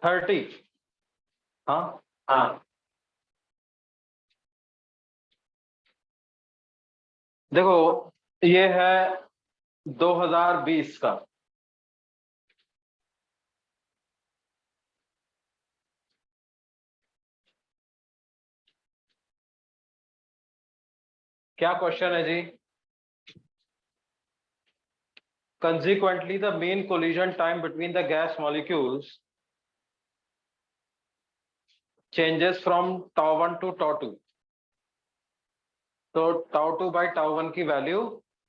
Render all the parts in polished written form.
30। हाँ हाँ देखो, ये है 2020 का। क्या क्वेश्चन है जी? Consequently, the mean collision time between the gas molecules changes from tau1 to tau2. तो tau2 by tau1 की वैल्यू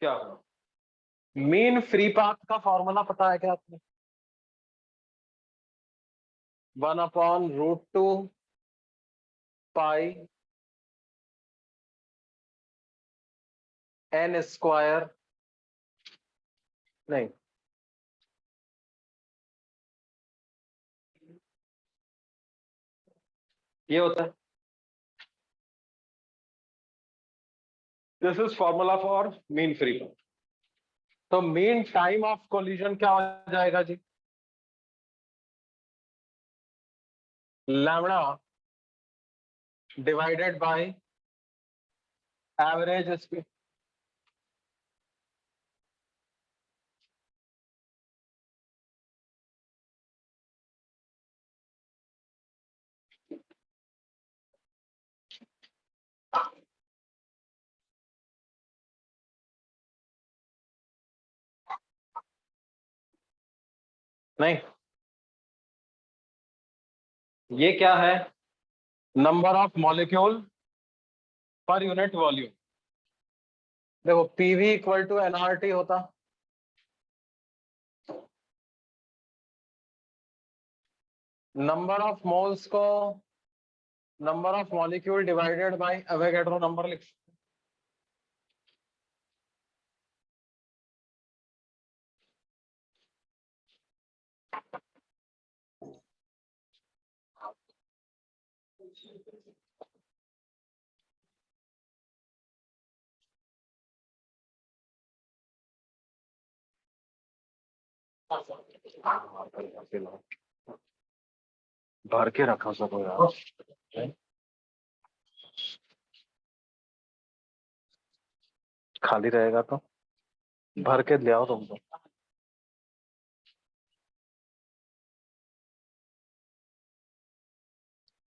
क्या हो? मीन फ्री पाथ का फॉर्मूला पता है क्या आपने? 1/√2 पाई n स्क्वायर, नहीं, ये होता है, this is formula for mean free path. तो मीन टाइम ऑफ कोलिजन क्या हो जाएगा जी? Lambda divided by average speed. नहीं, ये क्या है? Number of molecule per unit volume. देखो पीवी इक्वल टू एनआरटी होता, नंबर ऑफ मोल्स को number of molecule divided by Avogadro number लिख सकते। भर के रखा सब यार, खाली रहेगा तो भर के ले आओ तुमको।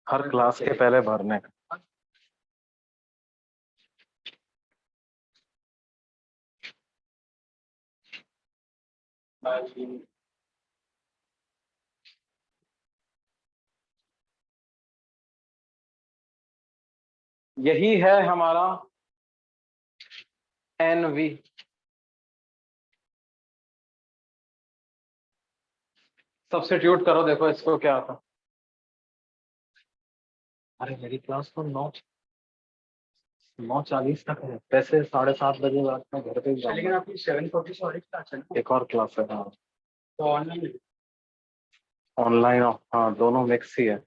हर क्लास के पहले भरने का। यही है हमारा एनवी। सब्स्टिट्यूट करो, देखो इसको क्या आता। अरे मेरी क्लास तो 9:40 तक है, वैसे 7:30 बजे बाद में घर पे ही जाऊंगा। लेकिन आपकी 7:40 से और एक क्लास है ना? एक और क्लास है। हाँ तो ऑनलाइन, ऑनलाइन हाँ दोनों मिक्स ही है,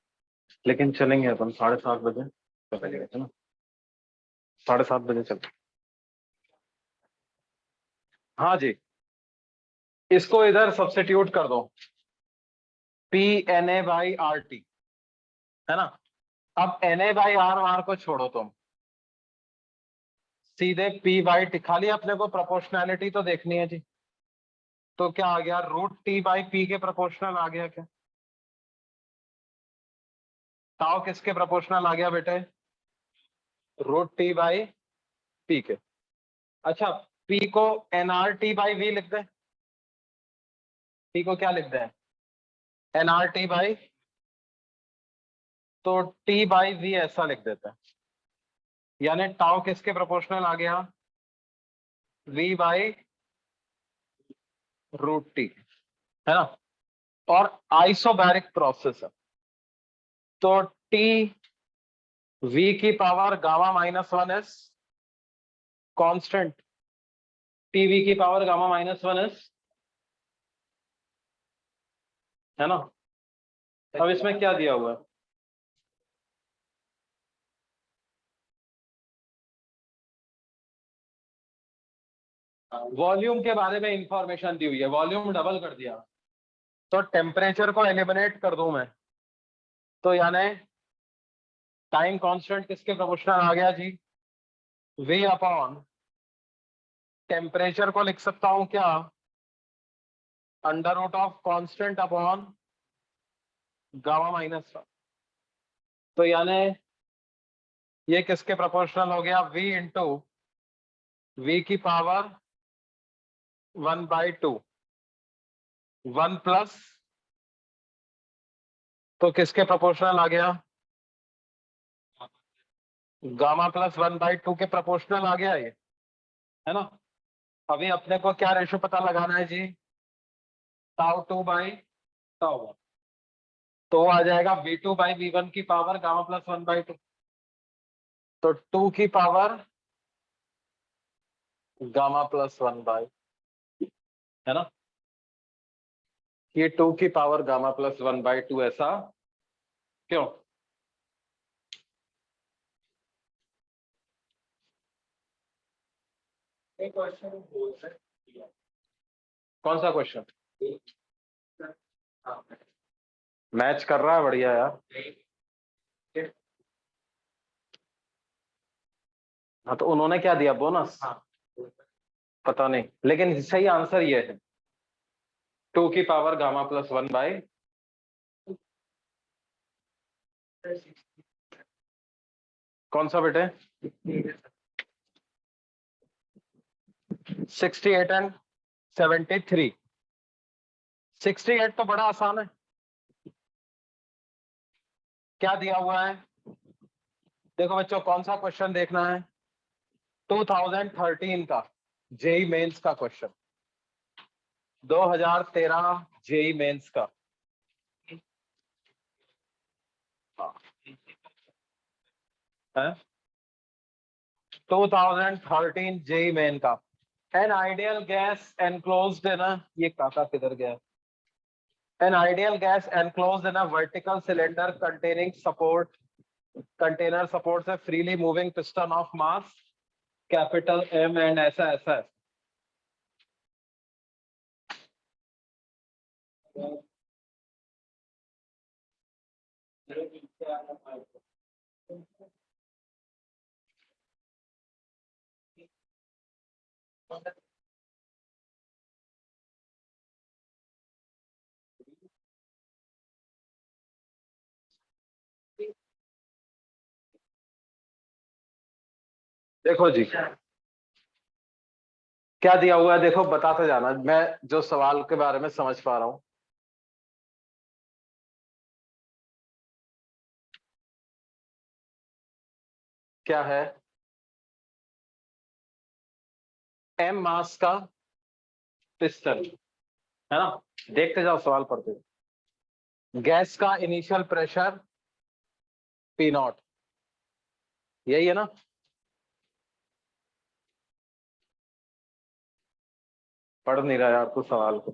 लेकिन चलेंगे अपन 7:30 बजे चलेंगे है ना? 7:30 बजे चल। हाँ जी, इसको इधर सब्स्टिट्यूट कर दो, P N A by R T, है ना? अब एन ए बाई आर को छोड़ो तुम, सीधे पी बाई टी, खाली अपने को प्रोपोर्शनैलिटी तो देखनी है जी। तो क्या आ गया? √T/P के प्रोपोर्शनल आ गया क्या? ताऊ किसके प्रोपोर्शनल आ गया बेटे? √T/P के। अच्छा, P को nRT/V लिख दे। P को क्या लिख दे? nRT/, तो T/V ऐसा लिख देते हैं, यानी टाउ किसके प्रोपोर्शनल आ गया? V/√T, है ना? और आइसोबैरिक प्रोसेस है, तो T V की पावर Γ-1 कांस्टेंट, TV की पावर Γ-1 है ना? अब इसमें क्या दिया हुआ है? वॉल्यूम के बारे में इंफॉर्मेशन दी हुई है, वॉल्यूम डबल कर दिया तो टेम्परेचर को एलिमिनेट कर दूं मैं, तो यानी टाइम कांस्टेंट किसके प्रोपोर्शनल आ गया जी, V अपॉन टेम्परेचर को लिख सकता हूं क्या, under root of constant upon gamma minus. तो यानी ये किसके प्रोपोर्शनल हो गया, V इंटू V की पावर 1/2, 1 प्लस, तो किसके प्रोपोर्शनल आ गया, गामा प्लस 1/2 के प्रोपोर्शनल आ गया ये, है ना। अभी अपने को क्या रेशो पता लगाना है जी, टाउ 2/टाउ 1, तो आ जाएगा V2/V1 की पावर गामा प्लस 1/2, तो 2 की पावर गामा प्लस 1/, है ना, ये 2 की पावर गामा प्लस 1/2, ऐसा क्यों। कौन सा क्वेश्चन, मैच कर रहा है, बढ़िया यार। हाँ तो उन्होंने क्या दिया बोनस, पता नहीं, लेकिन सही आंसर ये है 2 की पावर गामा प्लस 1/, कौन सा बेटे, 68 एंड 73, 68 तो बड़ा आसान है, क्या दिया हुआ है, देखो बच्चों कौन सा क्वेश्चन देखना है, 2013 का जेई मेंस का क्वेश्चन, 2013 जेई मेंस का, है 2013 जेई मेन का, एन आइडियल गैस एनक्लोज्ड इन, ये काका किधर गया, an ideal gas enclosed in a vertical cylinder containing support, container supports a freely moving piston of mass capital M and ऐसा ऐसा है। देखो जी क्या दिया हुआ है, देखो बताते जाना, मैं जो सवाल के बारे में समझ पा रहा हूं। क्या है, एम मास का पिस्टन, है ना, देखते जाओ सवाल पढ़ते जाओ। गैस का इनिशियल प्रेशर पी नॉट, यही है ना, पढ़ नहीं रहा यार तू सवाल को,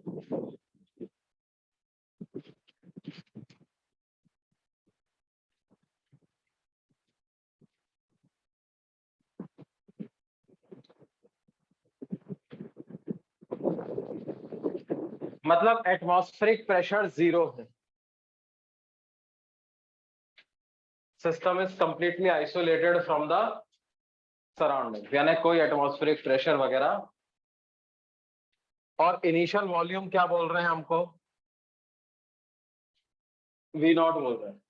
मतलब एटमॉस्फेरिक प्रेशर 0 है, system is completely isolated from the surrounding, यानी कोई एटमॉस्फेरिक प्रेशर वगैरह, और इनिशियल वॉल्यूम क्या बोल रहे हैं हमको, वी नॉट बोल रहे हैं।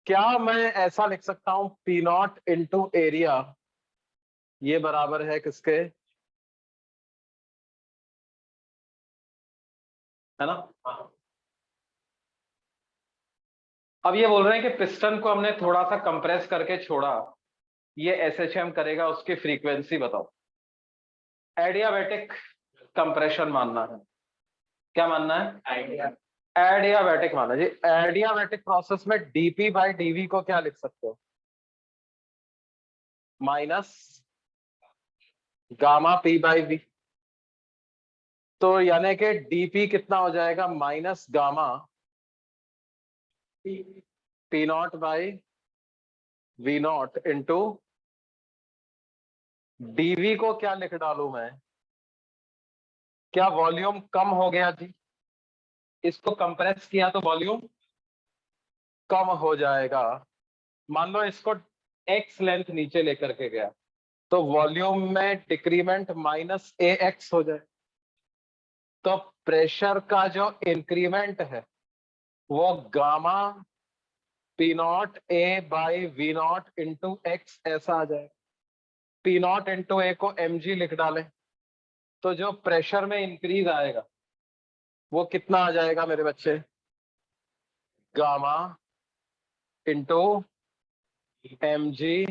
क्या मैं ऐसा लिख सकता हूं पी नॉट इंटू एरिया, ये बराबर है किसके, है ना। अब ये बोल रहे हैं कि पिस्टन को हमने थोड़ा सा कंप्रेस करके छोड़ा, ये एसएचएम करेगा, उसकी फ्रीक्वेंसी बताओ। एडियाबैटिक कंप्रेशन मानना है, क्या मानना है, एडियाबैटिक मानना जी। एडियाबैटिक प्रोसेस में dp/dv को क्या लिख सकते हो, माइनस गामा p/v, तो यानी कि dp कितना हो जाएगा, minus gamma P naught by V naught into dV को क्या लिख डालू मैं? क्या वॉल्यूम कम हो गया जी? इसको कंप्रेस किया तो वॉल्यूम कम हो जाएगा। मान लो इसको एक्स लेंथ नीचे लेकर के गया तो वॉल्यूम में डिक्रीमेंट माइनस ए एक्स हो जाए। तो प्रेशर का जो इंक्रीमेंट है वो gamma P naught A by V naught into X ऐसा आ जाए। पी नॉट इंटू ए को एम जी लिख डालें तो जो प्रेशर में इंक्रीज आएगा वो कितना आ जाएगा मेरे बच्चे? Gamma into M G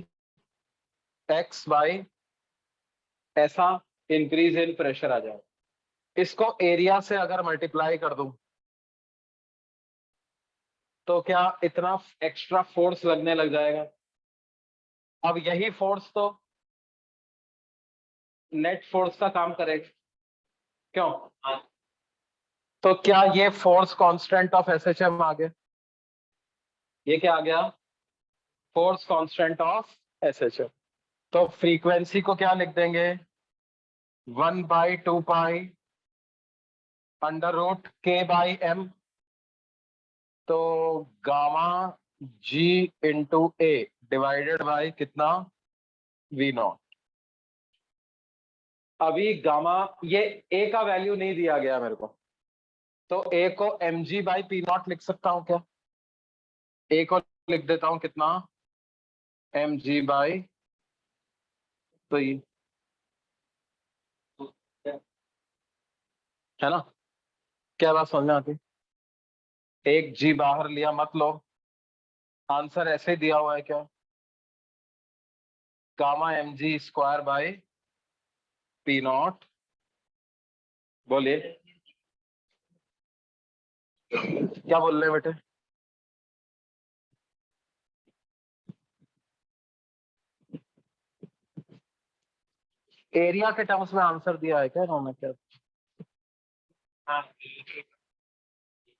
X by ऐसा इंक्रीज इन प्रेशर आ जाएगा। इसको एरिया से अगर मल्टीप्लाई कर दूं तो क्या इतना एक्स्ट्रा फोर्स लगने लग जाएगा। अब यही फोर्स तो नेट फोर्स का काम करेगा, क्यों? तो क्या ये फोर्स कांस्टेंट ऑफ एसएचएम आ गया? ये क्या आ गया? Force constant of SHM. तो फ्रीक्वेंसी को क्या लिख देंगे? 1/2 पाई अंडर रूट के बाई एम। तो gamma g into A divided by कितना? V naught. अभी गामा ये ए का वैल्यू नहीं दिया गया मेरे को, तो ए को M G by P naught लिख सकता हूं क्या? ए को लिख देता हूं कितना? एम जी बाई, तो ये है ना? क्या बात समझ में आती? एक जी बाहर लिया मत लो, आंसर ऐसे दिया हुआ है क्या? Gamma M G square by P naught. बोलिए क्या बोल रहे हैं बेटे? एरिया के टर्म्स में आंसर दिया है क्या इन्होंने? क्या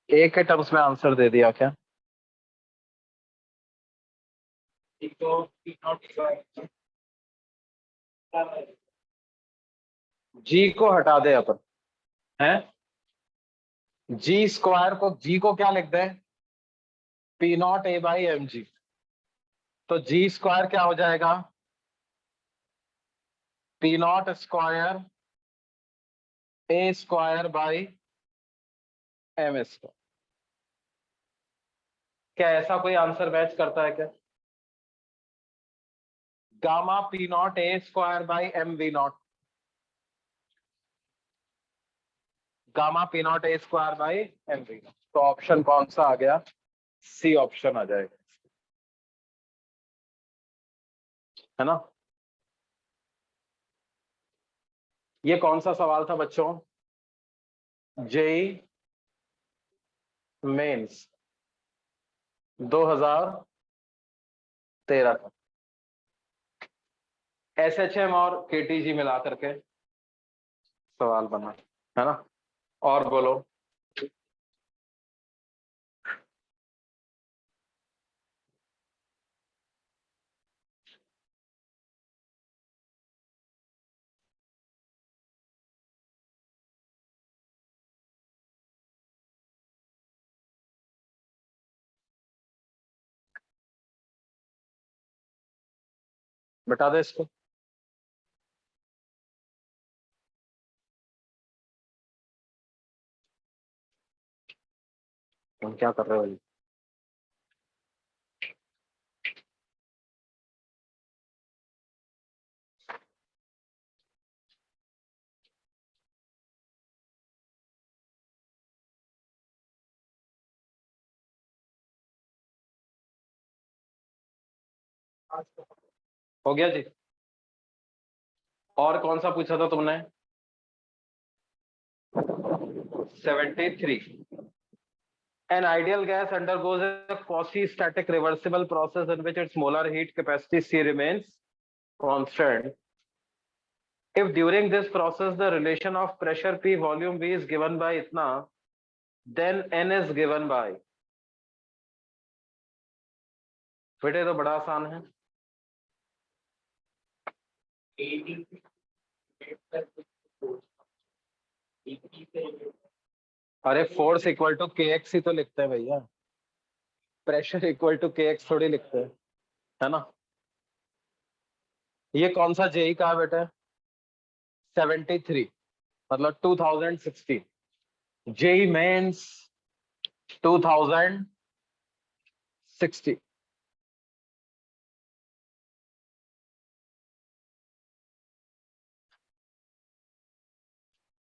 ए के टर्म्स में आंसर दे दिया क्या? जी को हटा दे अपन, है जी स्क्वायर को, जी को क्या लिख दे? P naught A by M G. तो जी स्क्वायर क्या हो जाएगा? P naught square A square by M square. क्या ऐसा कोई आंसर मैच करता है क्या? Gamma P naught A square by M V naught. Gamma P naught A square by M V naught. तो ऑप्शन कौन सा आ गया? सी ऑप्शन आ जाएगा, है ना? ये कौन सा सवाल था बच्चों? जेई मेंस 2013 का एसएचएम और केटीजी मिला करके सवाल बना, है ना? और बोलो। बता दे इसको। तुम क्या कर रहे हो? हो गया जी। और कौन सा पूछा था तुमने? 73। An ideal gas undergoes a quasi-static reversible process in which its molar heat capacity C remains constant. If during this process the relation of pressure P volume V is given by itna, then N is given by। बेटे तो बड़ा आसान है। अरे force equal to के x ही तो लिखते हैं भैया, प्रेशर इक्वल टू के एक्स थोड़ी लिखते हैं, है ना। ये कौन सा जेई का है बेटा? 73, मतलब 2016, जेई मेंस 2060।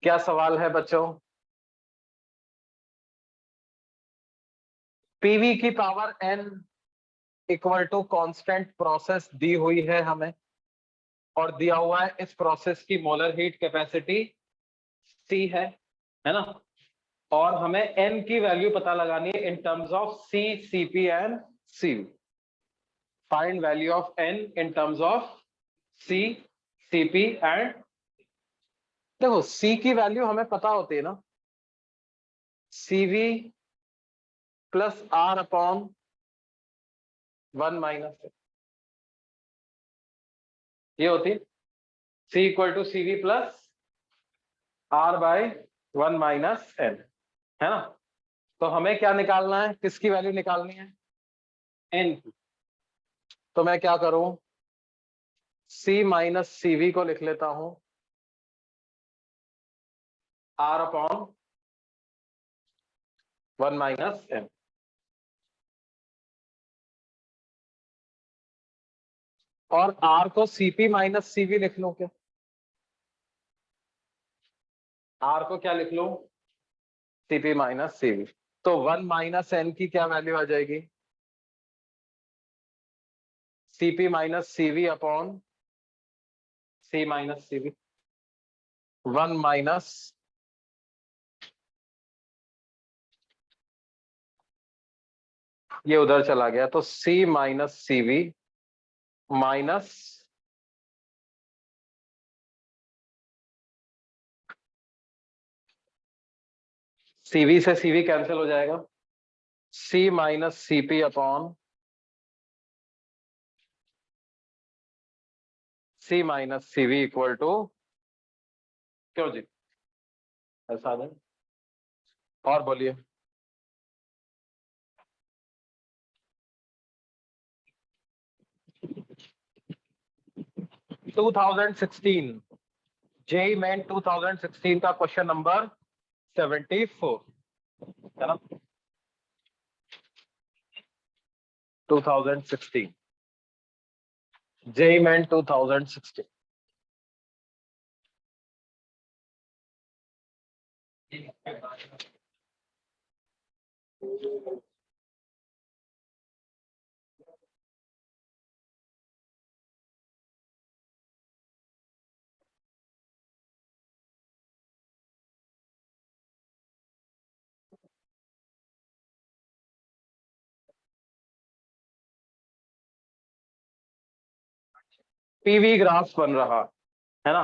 क्या सवाल है बच्चों? पीवी की power N equal to constant process दी हुई है हमें, और दिया हुआ है इस प्रोसेस की मोलर हीट कैपेसिटी सी है ना। और हमें एन की वैल्यू पता लगानी है in terms of C, CP and CV. Find value of N in terms of C, CP and, देखो सी की वैल्यू हमें पता होती है ना, सीवी प्लस आर अपॉन 1 - ये होती है C equal to CV plus R by 1 - है ना। तो हमें क्या निकालना है, किसकी वैल्यू निकालनी है? एन की। तो मैं क्या करूं, सी माइनस सीवी को लिख लेता हूं आर अपॉन 1 - और आर को सीपी माइनस सीवी लिख लो क्या? आर को क्या लिख लो? CP minus CV. तो 1 - की क्या वैल्यू आ जाएगी? CP minus CV upon C minus CV. 1 - ये उधर चला गया, तो C minus CV minus, CV से सीवी कैंसिल हो जाएगा, C minus CP upon C minus CV equal to, क्यों जी ऐसा है? और बोलिए। 2016, जेई मेन 2016 का क्वेश्चन नंबर 74, है ना। 2016, जेई मेन 2016। पीवी ग्राफ बन रहा है ना।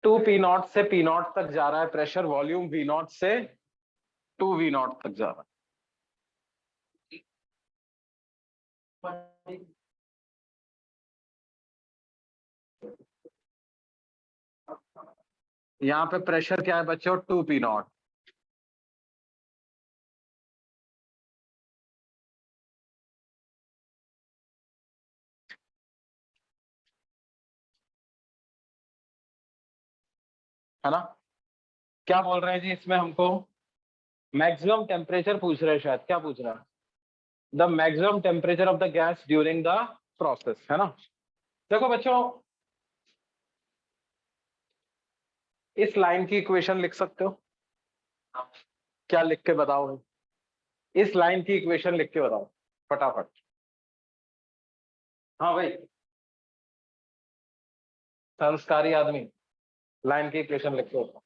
2 P0 से P0 तक जा रहा है प्रेशर, वॉल्यूम V0 से 2 V0 तक जा रहा है। यहाँ पे प्रेशर क्या है बच्चों? 2 P0। है ना। क्या बोल रहे हैं जी इसमें हमको? मैक्सिमम टेम्परेचर पूछ रहे हैं शायद, क्या पूछ रहा है? The maximum temperature of the gas during the process, है ना। देखो बच्चों, इस लाइन की इक्वेशन लिख सकते हो? क्या लिख के बताओ? इस लाइन की इक्वेशन लिख के बताओ फटाफट। हाँ भाई, संस्कारी आदमी, लाइन की इक्वेशन लिख के बताओ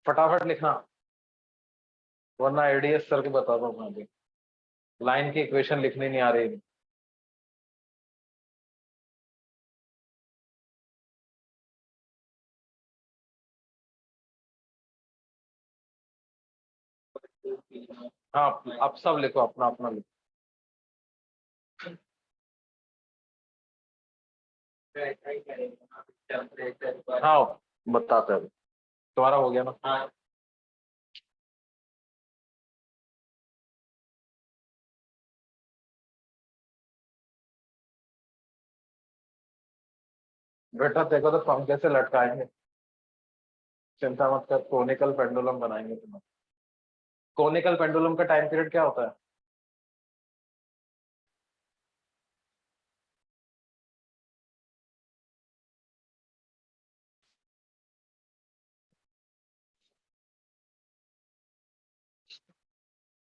फटाफट लिखना, वरना एडीएस सर को बता दो मैं भी। लाइन की इक्वेशन लिखनी नहीं आ रही। हाँ, अब सब लिखो, अपना अपना लिखो। हाँ बताते हैं, तुम्हारा हो गया ना। बेटा देखो तो पंखे से लटकाएंगे, चिंता मत कर, कोनिकल पेंडुलम बनाएंगे तुम्हें। कोनिकल पेंडुलम का टाइम पीरियड क्या होता है?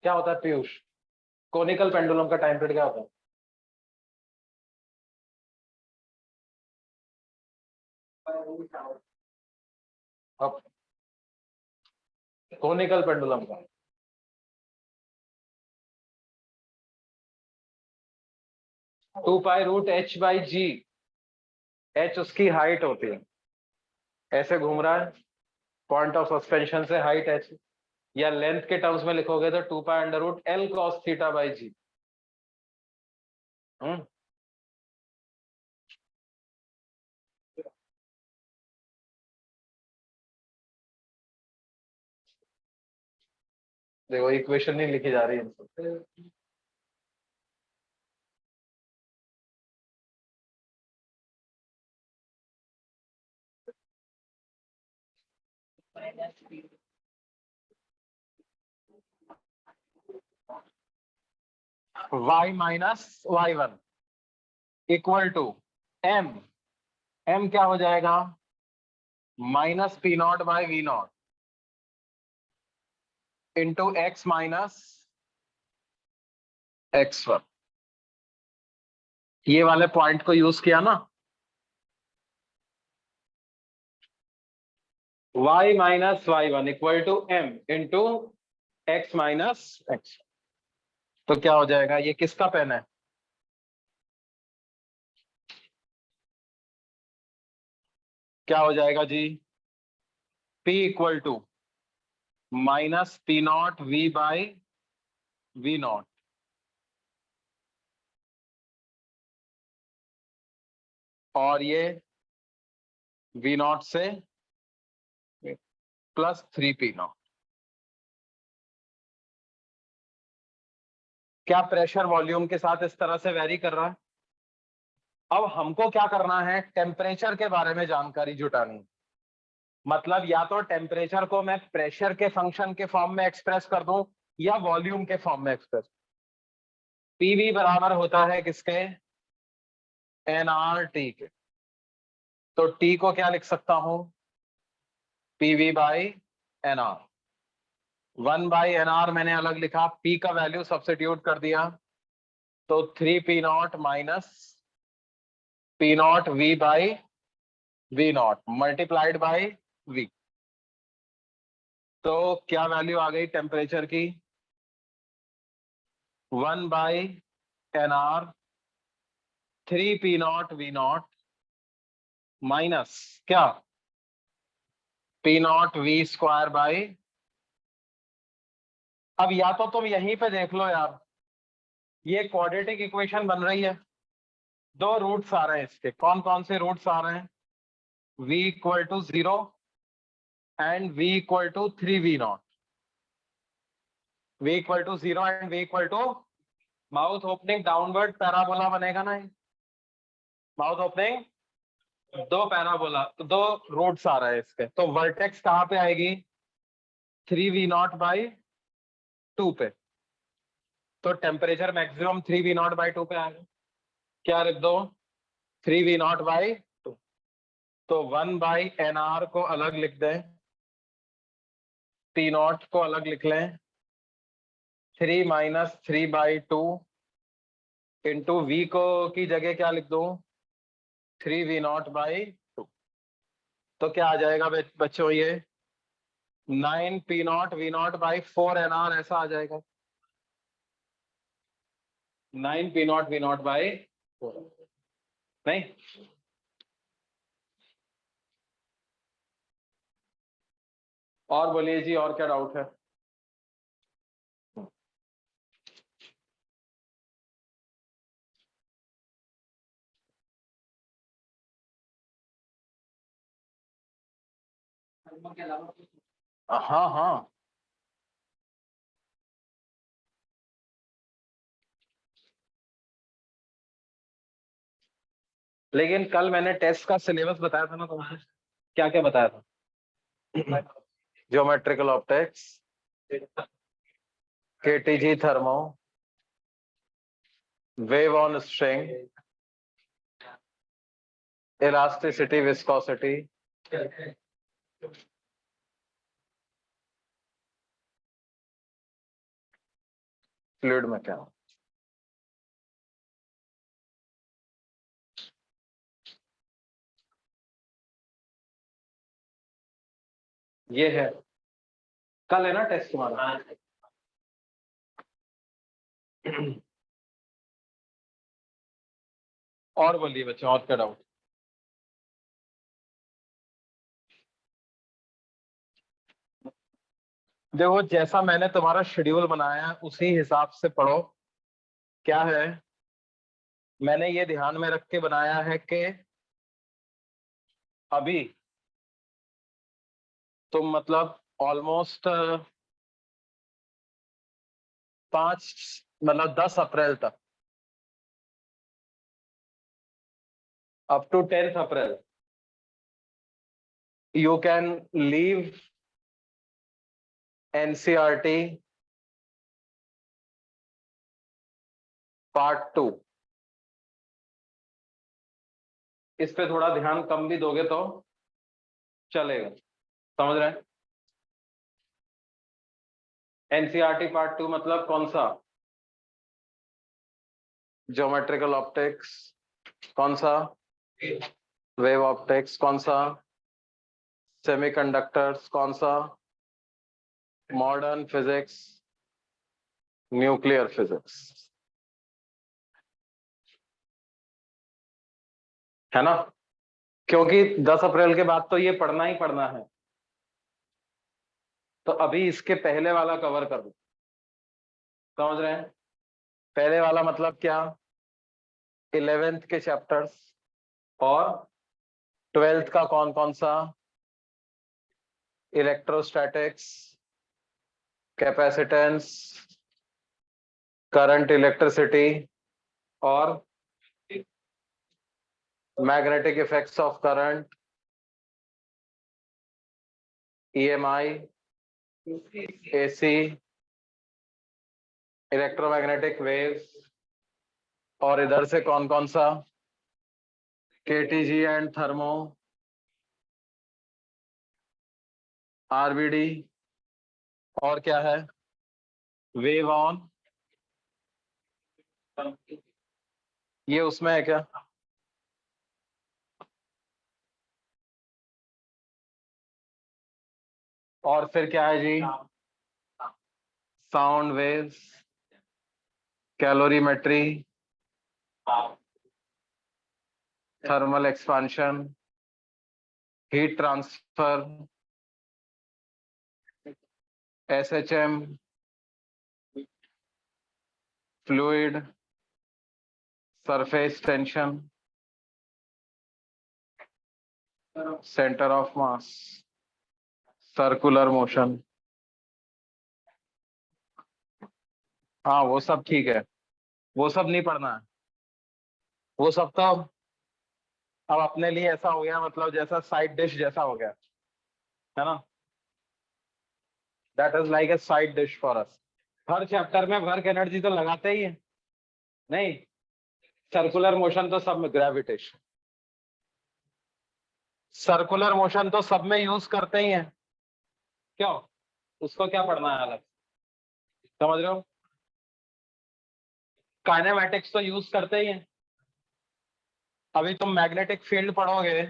क्या होता है पीयूष, कोनिकल पेंडुलम का टाइम पीरियड क्या होता है? अब कोनिकल पेंडुलम का 2 पाई रूट h/g। h उसकी हाइट होती है, ऐसे घूम रहा है, पॉइंट ऑफ सस्पेंशन से हाइट h, या लेंथ के टर्म्स में लिखोगे तो 2 pi under root L cos थीटा/g। देखो इक्वेशन नहीं लिखी जा रही है। y - y1 equal to m। m क्या हो जाएगा? -P0/V0 into x - x1। ये वाले पॉइंट को यूज किया ना, y - y1 equal to m into x - x। तो क्या हो जाएगा, ये किसका पेन है? क्या हो जाएगा जी? P इक्वल टू -P0V/V0 और ये V0 से +3P0। क्या प्रेशर वॉल्यूम के साथ इस तरह से वेरी कर रहा है? अब हमको क्या करना है, टेम्परेचर के बारे में जानकारी जुटानी। मतलब या तो टेम्परेचर को मैं प्रेशर के फंक्शन के फॉर्म में एक्सप्रेस कर दूं या वॉल्यूम के फॉर्म में एक्सप्रेस। पीवी बराबर होता है किसके? एनआरटी के। तो टी को क्या लिख सकता हूं? PV/NR। 1/NR मैंने अलग लिखा, P का वैल्यू सब्स्टिट्यूट कर दिया, तो 3P0 minus P0 V/V0 multiplied by V। तो क्या वैल्यू आ गई टेम्परेचर की? 1/NR 3P0 V0 माइनस क्या? P0 V²/। अब या तो तुम यहीं पे देख लो यार, ये क्वाड्रेटिक इक्वेशन बन रही है, दो रूट्स आ रहे हैं इसके। कौन कौन से रूट्स आ रहे हैं? v equal to 0 and v equal to 3V0। v equal to 0 and v equal to, mouth opening downward parabola बनेगा ना। माउथ ओपनिंग दो पैराबोला, तो दो रूट्स आ रहे हैं इसके, तो वर्टेक्स कहाँ पे आएगी? 3V0/2 पे। तो टेम्परेचर मैक्सिमम 3V0/2 पे आएगा। क्या रख दो? 3V0/2। तो 1/NR को अलग लिख दें, P0 को अलग लिख लें, 3 - 3/2 इंटू V को की जगह क्या लिख दूं? 3V0/2। तो क्या आ जाएगा बच्चों, ये 9P0V0/4NR ऐसा आ जाएगा। 9P0V0/4। नहीं, और बोलिए जी, और क्या डाउट है? हाँ हाँ, लेकिन कल मैंने टेस्ट का सिलेबस बताया था ना तुमको, क्या क्या बताया था? Geometrical optics, KTG thermo, wave on string, elasticity, viscosity, fluid mechanics. ये है, कल है ना टेस्ट तुम्हारा? और बोलिए बच्चों, और क्या डाउट? देखो, जैसा मैंने तुम्हारा शेड्यूल बनाया है उसी हिसाब से पढ़ो। क्या है, मैंने ये ध्यान में रख के बनाया है कि अभी तुम मतलब ऑलमोस्ट 5 मतलब 10 अप्रैल तक, up to 10 April, you can leave NCERT part 2। इस पे थोड़ा ध्यान कम भी दोगे तो चलेगा, समझ रहे हैं? एनसीईआरटी पार्ट 2 मतलब कौन सा? ज्योमेट्रिकल ऑप्टिक्स, कौन सा? वेव ऑप्टिक्स, कौन सा? सेमीकंडक्टर्स, कौन सा? मॉडर्न फिजिक्स, न्यूक्लियर फिजिक्स, है ना? क्योंकि 10 अप्रैल के बाद तो ये पढ़ना ही पढ़ना है, तो अभी इसके पहले वाला कवर कर दो, समझ रहे हैं? पहले वाला मतलब क्या? 11th के चैप्टर्स और 12th का कौन कौन सा? इलेक्ट्रोस्टैटिक्स, कैपेसिटेंस, करंट, इलेक्ट्रिसिटी और magnetic effects of current, EMI, AC, electromagnetic waves, और इधर से कौन कौन सा? केटीजी एंड थर्मो, आरबीडी, और क्या है? वेव ऑन, ये उसमें है क्या? और फिर क्या है जी? Sound waves, calorimetry, thermal expansion, heat transfer, SHM, fluid, surface tension, centre of mass, circular motion. हाँ वो सब ठीक है, वो सब नहीं पढ़ना है, वो सब तो अब अपने लिए ऐसा हो गया, मतलब जैसा साइड डिश जैसा हो गया, है ना? That is like a side dish for us. Her chapter में वर्क एनर्जी तो लगाते ही है, नहीं? सर्कुलर मोशन तो सब में, ग्रेविटेशन, सर्कुलर मोशन तो सब में यूज करते ही हैं, क्यों? उसको क्या पढ़ना है अलग, समझ रहे हो? काइनेमैटिक्स तो यूज करते ही हैं। अभी तुम मैग्नेटिक फील्ड पढ़ोगे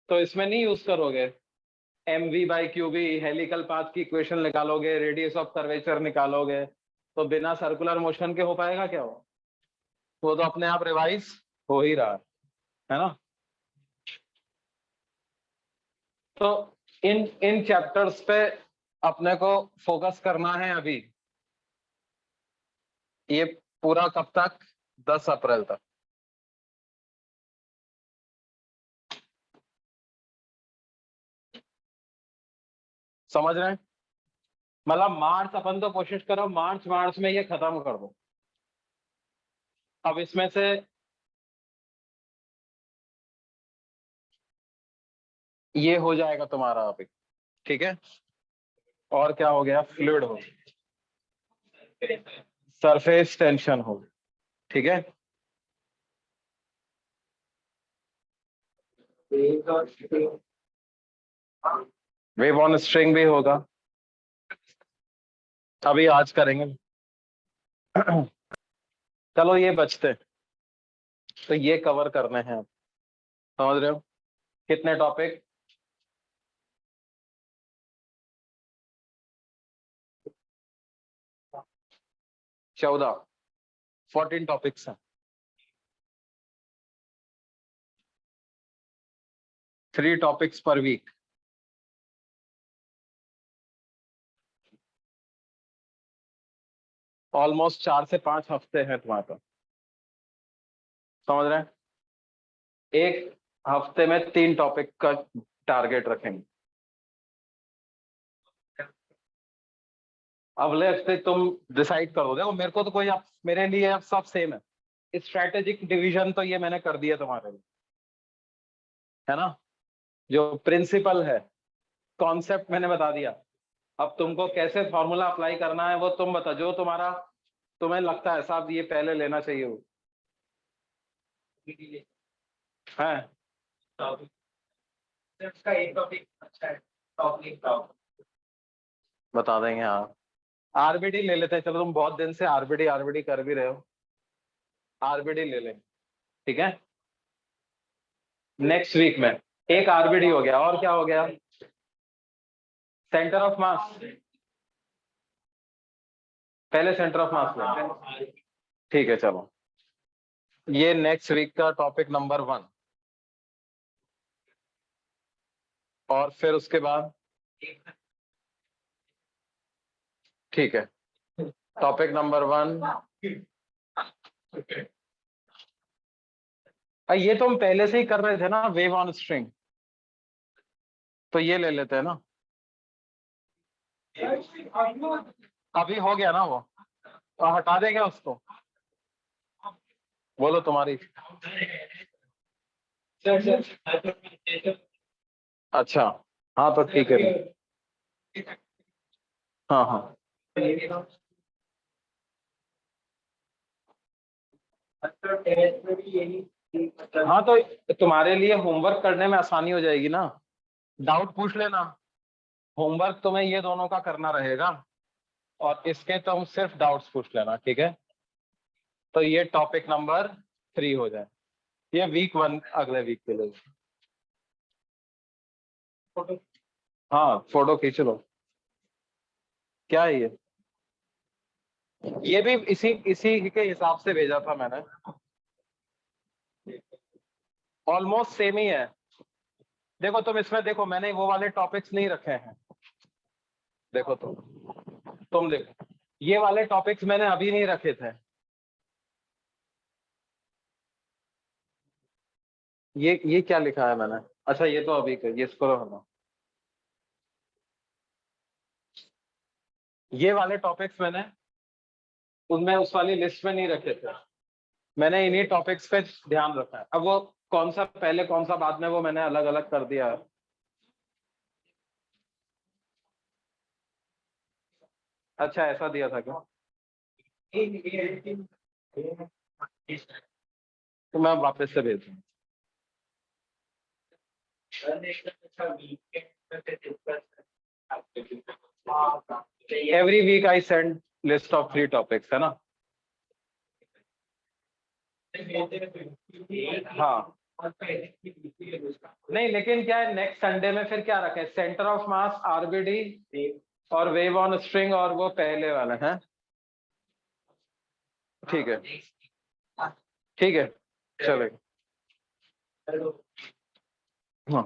तो इसमें नहीं यूज करोगे, M V by Q B, helical path की इक्वेशन निकालोगे, रेडियस ऑफ कर्वेचर निकालोगे, तो बिना सर्कुलर मोशन के हो पाएगा क्या? वो तो अपने आप रिवाइज हो ही रहा है ना? तो इन इन चैप्टर्स पे अपने को फोकस करना है अभी, ये पूरा कब तक? 10 अप्रैल तक। समझ रहे हैं? मतलब मार्च अपन तो कोशिश करो मार्च में ये खत्म कर दो। अब इसमें से ये हो जाएगा तुम्हारा अभी, ठीक है। और क्या हो गया? फ्लूइड हो, सरफेस टेंशन हो, ठीक है। वेव ऑन स्ट्रिंग भी होगा, अभी आज करेंगे। चलो ये बचते, तो ये कवर करने हैं, समझ रहे हो? कितने टॉपिक? 14, 14 टॉपिक्स हैं। 3 टॉपिक्स पर वीक। ऑलमोस्ट 4 से 5 हफ्ते हैं तुम्हारे पास, समझ रहे हैं? एक हफ्ते में 3 टॉपिक का टारगेट रखेंगे। अगले हफ्ते तुम डिसाइड करो। देखो मेरे को तो कोई अब मेरे लिए अब सब सेम है। स्ट्रेटेजिक डिवीजन तो ये मैंने कर दिया तुम्हारे लिए, है ना? जो प्रिंसिपल है, कॉन्सेप्ट मैंने बता दिया। अब तुमको कैसे फॉर्मूला अप्लाई करना है वो तुम बता, जो तुम्हारा तुम्हें लगता है साहब ये पहले लेना चाहिए वो है। बता देंगे हाँ। आरबीडी ले लेते हैं, चलो तुम बहुत दिन से आरबीडी आरबीडी कर भी रहे हो, आरबीडी ले लेंगे, ठीक है। नेक्स्ट वीक में एक आरबीडी हो गया, और क्या हो गया? सेंटर ऑफ मास, पहले सेंटर ऑफ मास में, ठीक है चलो। ये नेक्स्ट वीक का टॉपिक नंबर 1, और फिर उसके बाद ठीक है, टॉपिक नंबर 1। ये तो हम पहले से ही कर रहे थे ना, वेव ऑन स्ट्रिंग, तो ये ले लेते हैं ना। अभी हो गया ना वो, तो हटा देंगे उसको। बोलो तुम्हारी। अच्छा, हाँ तो ठीक है। हाँ हाँ हाँ, तो तुम्हारे लिए होमवर्क करने में आसानी हो जाएगी ना, डाउट पूछ लेना। होमवर्क तुम्हें ये दोनों का करना रहेगा, और इसके तुम सिर्फ डाउट्स पूछ लेना, ठीक है। तो ये टॉपिक नंबर 3 हो जाए, ये वीक 1 अगले वीक के लिए। हाँ फोटो खींच लो। क्या है ये भी इसी इसी के हिसाब से भेजा था मैंने, ऑलमोस्ट सेम ही है। देखो तुम इसमें देखो, मैंने वो वाले टॉपिक्स नहीं रखे हैं। देखो तुम देखो, ये वाले टॉपिक्स मैंने अभी नहीं रखे थे। ये क्या लिखा है मैंने? अच्छा ये तो अभी ये इसको रखना। ये वाले टॉपिक्स मैंने उनमें उस वाली लिस्ट में नहीं रखे थे, मैंने इन्हीं टॉपिक्स पे ध्यान रखा है। अब वो कौन सा पहले कौन सा बाद में, वो मैंने अलग अलग कर दिया है। अच्छा ऐसा दिया था क्या? तो मैं वापस से भेज दूँ। Every week I send list of 3 topics, है ना? हाँ नहीं, लेकिन क्या है, नेक्स्ट संडे में फिर क्या रखें? सेंटर ऑफ मास, आरबीडी और वेव ऑन स्ट्रिंग, और वो पहले वाला है। ठीक है ठीक है, चलेगा। हाँ,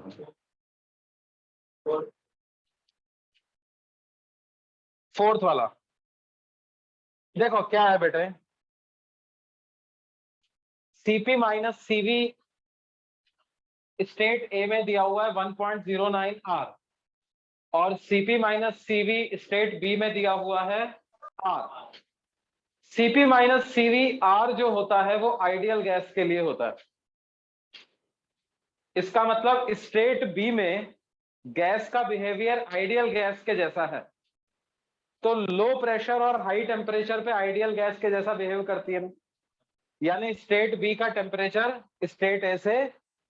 फोर्थ वाला देखो क्या है बेटे, CP minus CV state A में दिया हुआ है 1.09 आर, और Cp माइनस Cv स्टेट बी में दिया हुआ है R। Cp minus Cv R जो होता है वो आइडियल गैस के लिए होता है। इसका मतलब स्टेट बी में गैस का बिहेवियर आइडियल गैस के जैसा है, तो लो प्रेशर और हाई टेम्परेचर पे आइडियल गैस के जैसा बिहेव करती है। यानी स्टेट बी का टेम्परेचर स्टेट ए से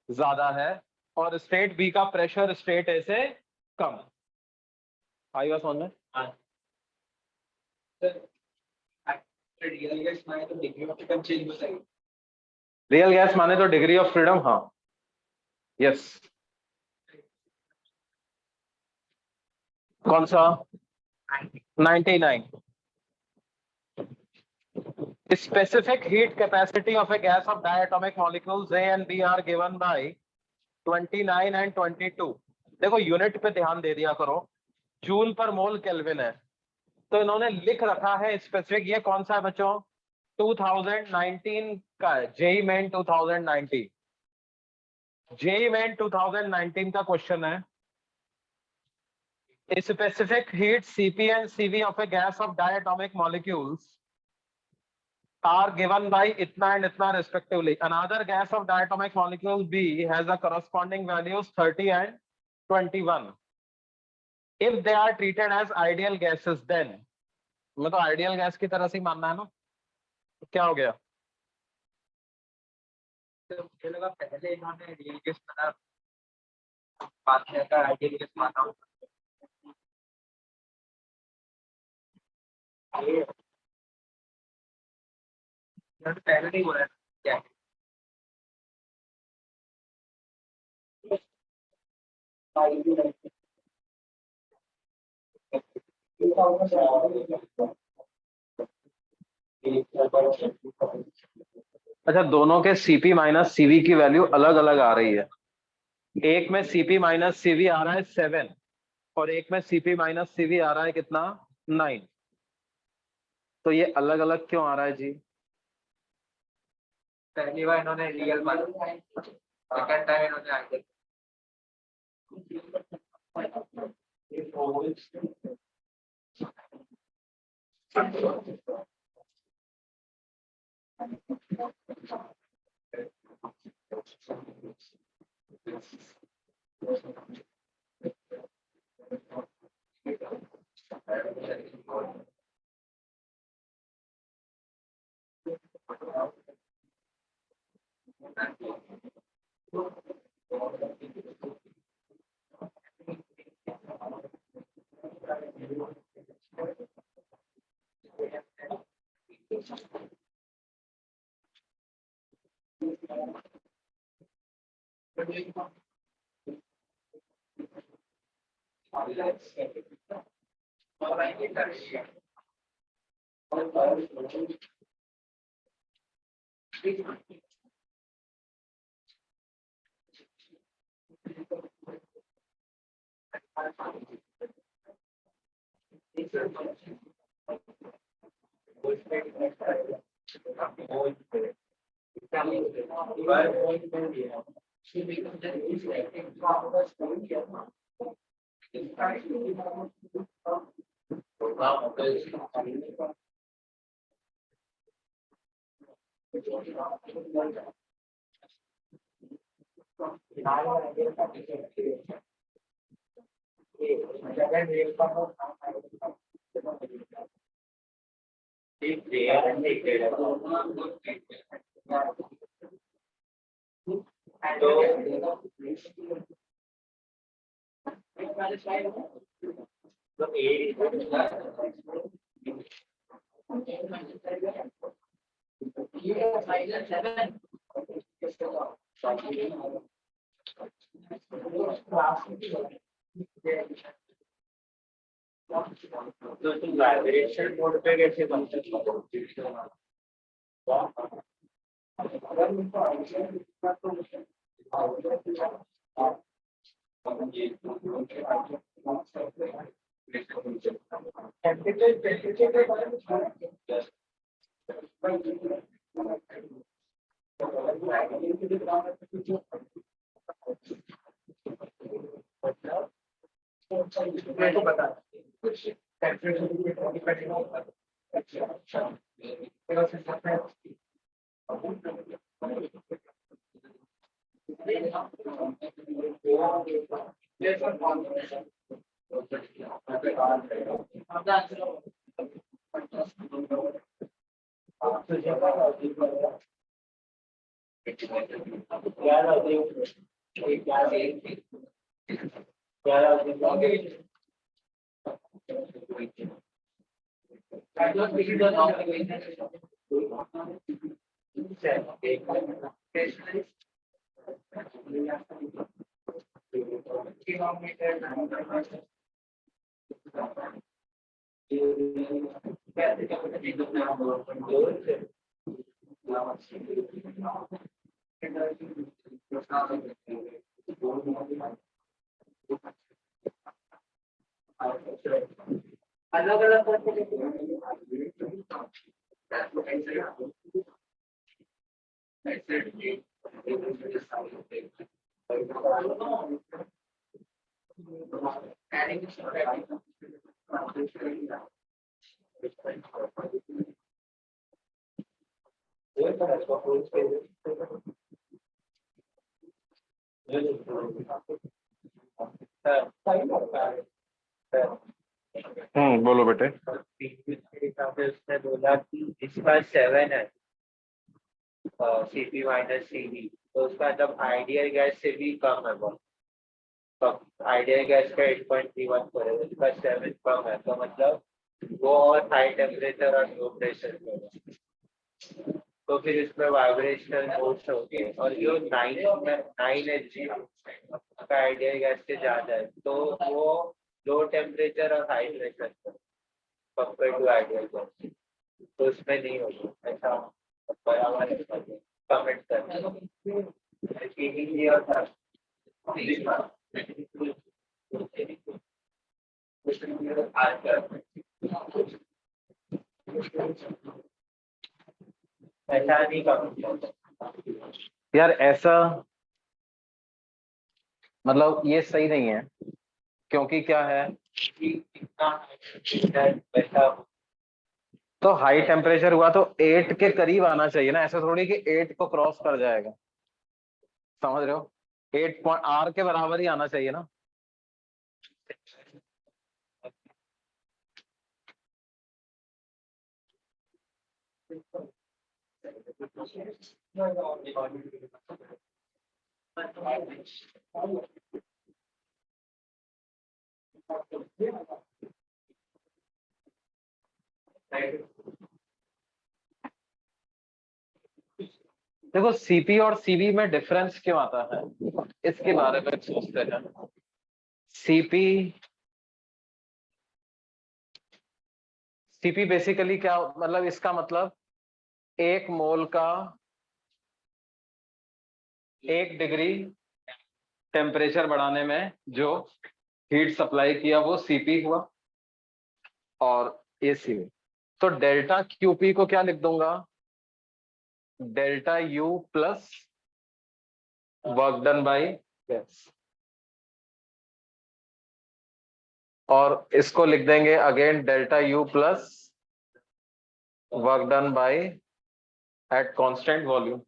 ज्यादा है और स्टेट बी का प्रेशर स्टेट ए से कम। आई बात समझ में? रियल गैस माने तो डिग्री ऑफ फ्रीडम चेंज हो जाएगी। रियल गैस माने तो डिग्री ऑफ फ्रीडम, हाँ, यस। कौन सा? 99। Specific heat capacity of a gas of diatomic molecules A and B are given by 29 and 22। देखो यूनिट पे ध्यान दे दिया करो, जूल पर मोल केल्विन है, तो इन्होंने लिख रखा है स्पेसिफिक। ये कौन सा है बच्चों? 2019 का है, जेई मेन 2019। जेई मेन 2019 का क्वेश्चन है, specific heat Cp and Cv of a gas of diatomic molecules are given by itna and itna respectively. Another gas of diatomic molecule B has the corresponding values 30 and 21. If they are treated as ideal gases, then मैं तो ideal gas की तरह से ही मानना है ना, तो क्या हो गया? तो मुझे लगा पहले इन्होंने रियल गैस बना, बात है का आइडियल गैस माना हो। ये पहले नहीं बोला क्या? अच्छा, दोनों के Cp माइनस Cv की वैल्यू अलग अलग आ रही है। एक में Cp माइनस Cv आ रहा है 7 और एक में Cp माइनस Cv आ रहा है कितना? 9। तो ये अलग अलग क्यों आ रहा है जी? पहली बार इन्होंने रियल माना, सेकंड टाइम इन्होंने आइडियल। तो तुम वाइब्रेशन मोड पे कैसे बनते हो? मेरे को पता अलग अलग बोलो बेटे। उसने बोला कि इसका 7 है सीपी माइनस सीवी, तो उसका मतलब आइडियल गैस से भी कम है बहुत। आइडियल गैस का 8.31 है, उसका 7 कम है, तो मतलब वो और हाई टेम्परेचर और लो प्रेशर पे है। तो फिर इसमें वाइब्रेशनल मोड्स हो गए, और जो 9 Hg का आइडियल गैस से ज्यादा है, तो वो लो टेम्परेचर और high pressure compare to ideal gas, तो उसमें नहीं होगा ऐसा। कमेंट कर ऐसा नहीं कर यार ऐसा मतलब ये सही नहीं है, क्योंकि क्या है तो हाई टेम्परेचर हुआ तो 8 के करीब आना चाहिए ना, ऐसा थोड़ी कि 8 को क्रॉस कर जाएगा, समझ रहे हो? 8 आर के बराबर ही आना चाहिए ना। देखो सीपी और सीवी में डिफरेंस क्यों आता है, इसके बारे में सोचते हैं। सीपी सीपी बेसिकली क्या मतलब, इसका मतलब 1 मोल का 1 डिग्री टेम्परेचर बढ़ाने में जो हीट सप्लाई किया वो सीपी हुआ, और ये सीवी। तो डेल्टा क्यूपी को क्या लिख दूंगा, delta U plus work done by gas, और इसको लिख देंगे again delta U plus work done by at constant volume.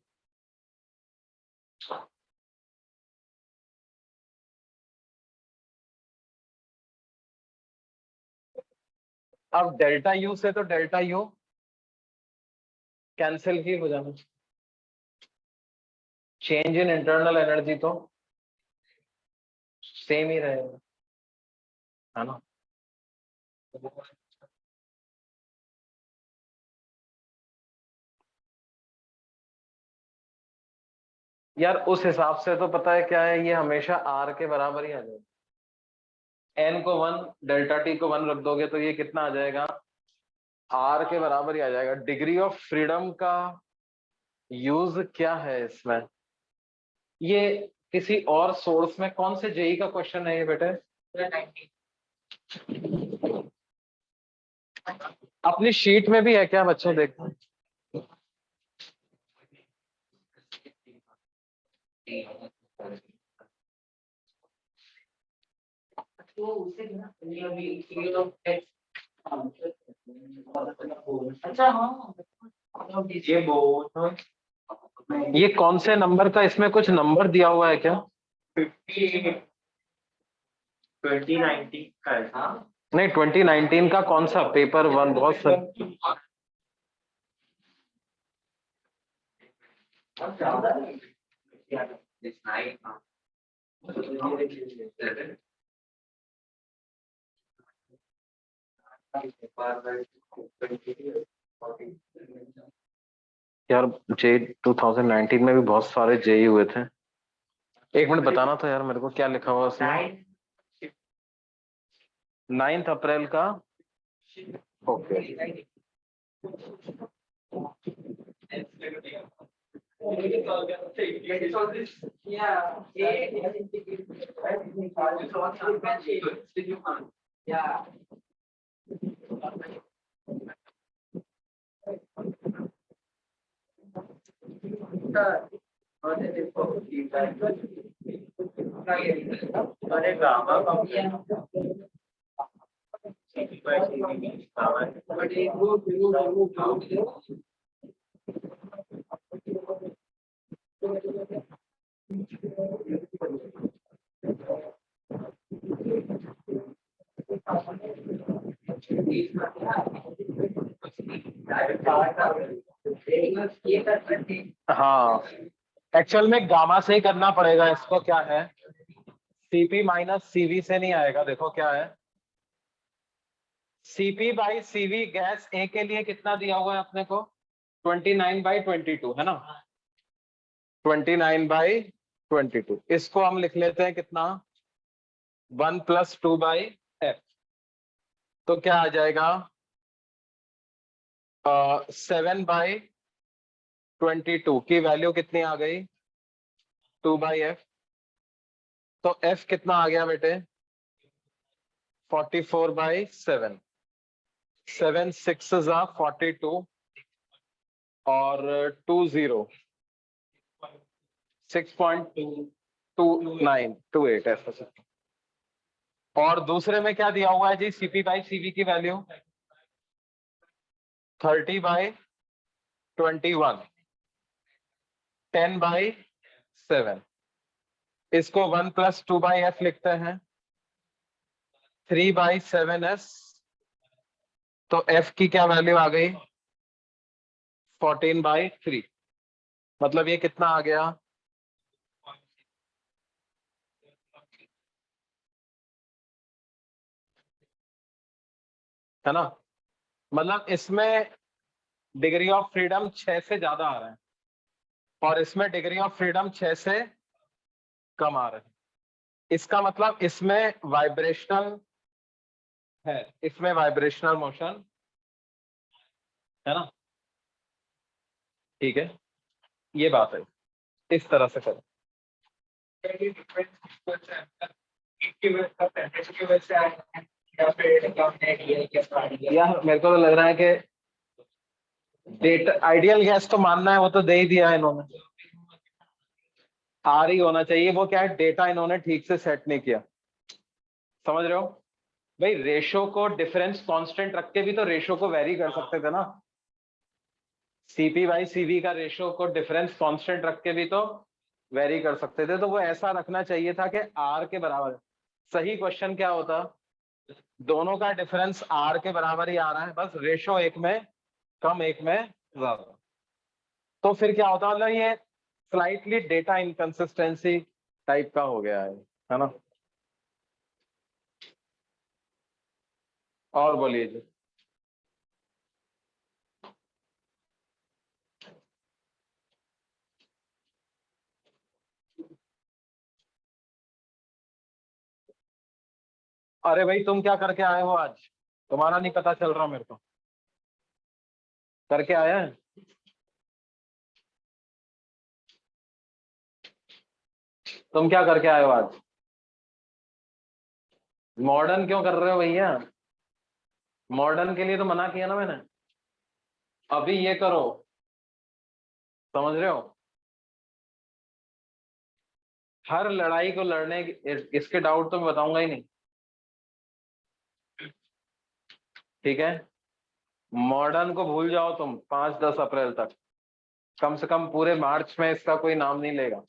अब डेल्टा यू से तो डेल्टा यू कैंसिल ही हो जाना, चेंज इन इंटरनल एनर्जी तो सेम ही रहेगा, है ना। यार उस हिसाब से तो पता है क्या है, ये हमेशा आर के बराबर ही आ जाएगा। एन को 1, डेल्टा टी को 1 रख दोगे तो ये कितना आ जाएगा, आर के बराबर ही आ जाएगा। डिग्री ऑफ फ्रीडम का यूज क्या है इसमें, ये किसी और सोर्स में, कौन से जेई का क्वेश्चन है ये बेटे? अपनी शीट में भी है क्या बच्चों, देखो। ये बोनो ये कौन से नंबर का, इसमें कुछ नंबर दिया हुआ है क्या? 50 2019 का है। नहीं, 2019 का कौन सा पेपर वन? बहुत सर। यार जे 2019 में भी बहुत सारे जेई हुए थे। एक मिनट बताना था यार मेरे को, क्या लिखा हुआ उसमें? 9 अप्रैल का। ओके। अरे गामा का हाँ, एक्चुअल में गामा से ही करना पड़ेगा इसको। क्या है, सीपी माइनस सीवी से नहीं आएगा। देखो क्या है, सीपी बाई सीवी गैस ए के लिए कितना दिया हुआ है अपने को? 29/22 है ना? 29/22। इसको हम लिख लेते हैं कितना, 1 + 2/f। तो क्या आ जाएगा, 7/22 की वैल्यू कितनी आ गई? 2/f। तो f कितना आ गया बेटे? 44/7। 7 6 42 और 20 6.2928 ऐसा। और दूसरे में क्या दिया हुआ है जी? सीपी बाई सीवी की वैल्यू 30/21, 10/7। इसको 1 + 2/f लिखते हैं, 3/7s। तो f की क्या वैल्यू आ गई? 14/3। मतलब ये कितना आ गया? है ना? मतलब इसमें डिग्री ऑफ फ्रीडम 6 से ज्यादा आ रहा है और इसमें डिग्री ऑफ फ्रीडम 6 से कम आ रहा है। इसका मतलब इसमें वाइब्रेशनल है, इसमें वाइब्रेशनल मोशन है ना? ठीक है, ये बात है, इस तरह से करें। यार मेरे को तो लग रहा है कि डेटा आइडियल गैस तो मानना है, वो तो दे ही दिया है इन्होंने। आर ही होना चाहिए। वो क्या है, डेटा इन्होंने ठीक से सेट नहीं किया। समझ रहे हो भाई? रेशो को डिफरेंस कांस्टेंट रख के भी तो रेशो को वेरी कर सकते थे ना। सीपी बाई सीवी का रेशो को डिफरेंस कांस्टेंट रख के भी तो वेरी कर सकते थे। तो वो ऐसा रखना चाहिए था कि आर के बराबर। सही क्वेश्चन क्या होता, दोनों का डिफरेंस आर के बराबर ही आ रहा है, बस रेशो एक में कम एक में ज्यादा। तो फिर क्या होता, मतलब ये स्लाइटली डेटा इनकंसिस्टेंसी टाइप का हो गया है ना? और बोलिए जी। अरे भाई तुम क्या करके आए हो आज? तुम्हारा नहीं पता चल रहा मेरे को। करके आया है? तुम क्या करके आए हो आज? मॉडर्न क्यों कर रहे हो भैया? मॉडर्न के लिए तो मना किया ना मैंने। अभी ये करो, समझ रहे हो? हर लड़ाई को लड़ने इसके डाउट तो मैं बताऊंगा ही नहीं। ठीक है, मॉडर्न को भूल जाओ तुम 5-10 अप्रैल तक, कम से कम पूरे मार्च में इसका कोई नाम नहीं लेगा।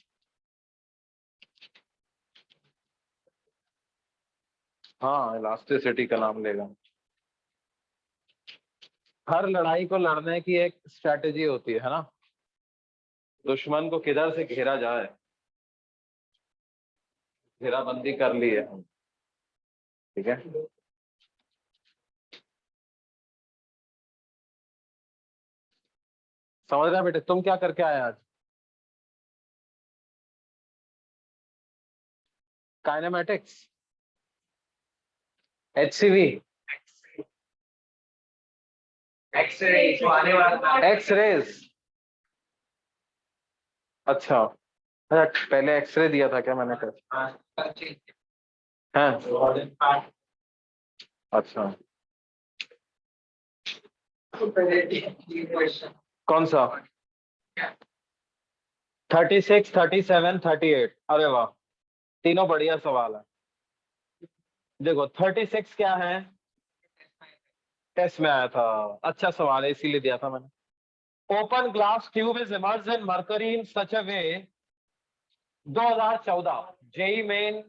हाँ, इलास्टिसिटी का नाम लेगा। हर लड़ाई को लड़ने की एक स्ट्रेटेजी होती है ना, दुश्मन को किधर से घेरा जाए, घेराबंदी कर ली है हम। ठीक है, समझ रहे हैं बेटे? तुम क्या करके आए आज? काइनेमेटिक्स, HCV, एक्सरे तो आने वाला एक्सरेज। अच्छा, अच्छा पहले एक्सरे दिया था क्या मैंने कहा? है, अच्छा कौन सा? 36, 37, 38। अरे वाह, तीनों बढ़िया सवाल है। देखो 36 क्या है, टेस्ट में आया था, अच्छा सवाल है इसीलिए दिया था मैंने। Open glass tube is immersed in mercury in such a way, 2014 JEE Main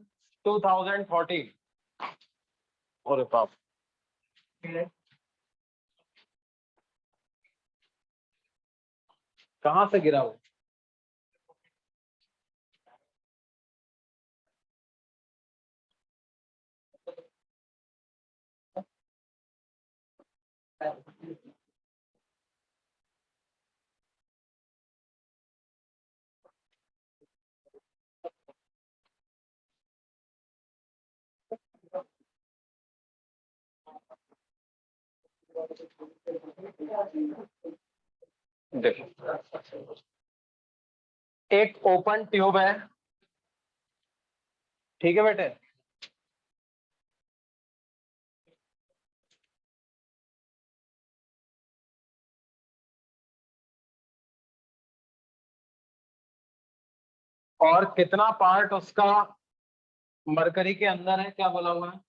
2014। अरे बाप, कहाँ से गिरा वो? देखो, एक ओपन ट्यूब है, ठीक है बेटे, और कितना पार्ट उसका मरकरी के अंदर है, क्या बोला हुआ है?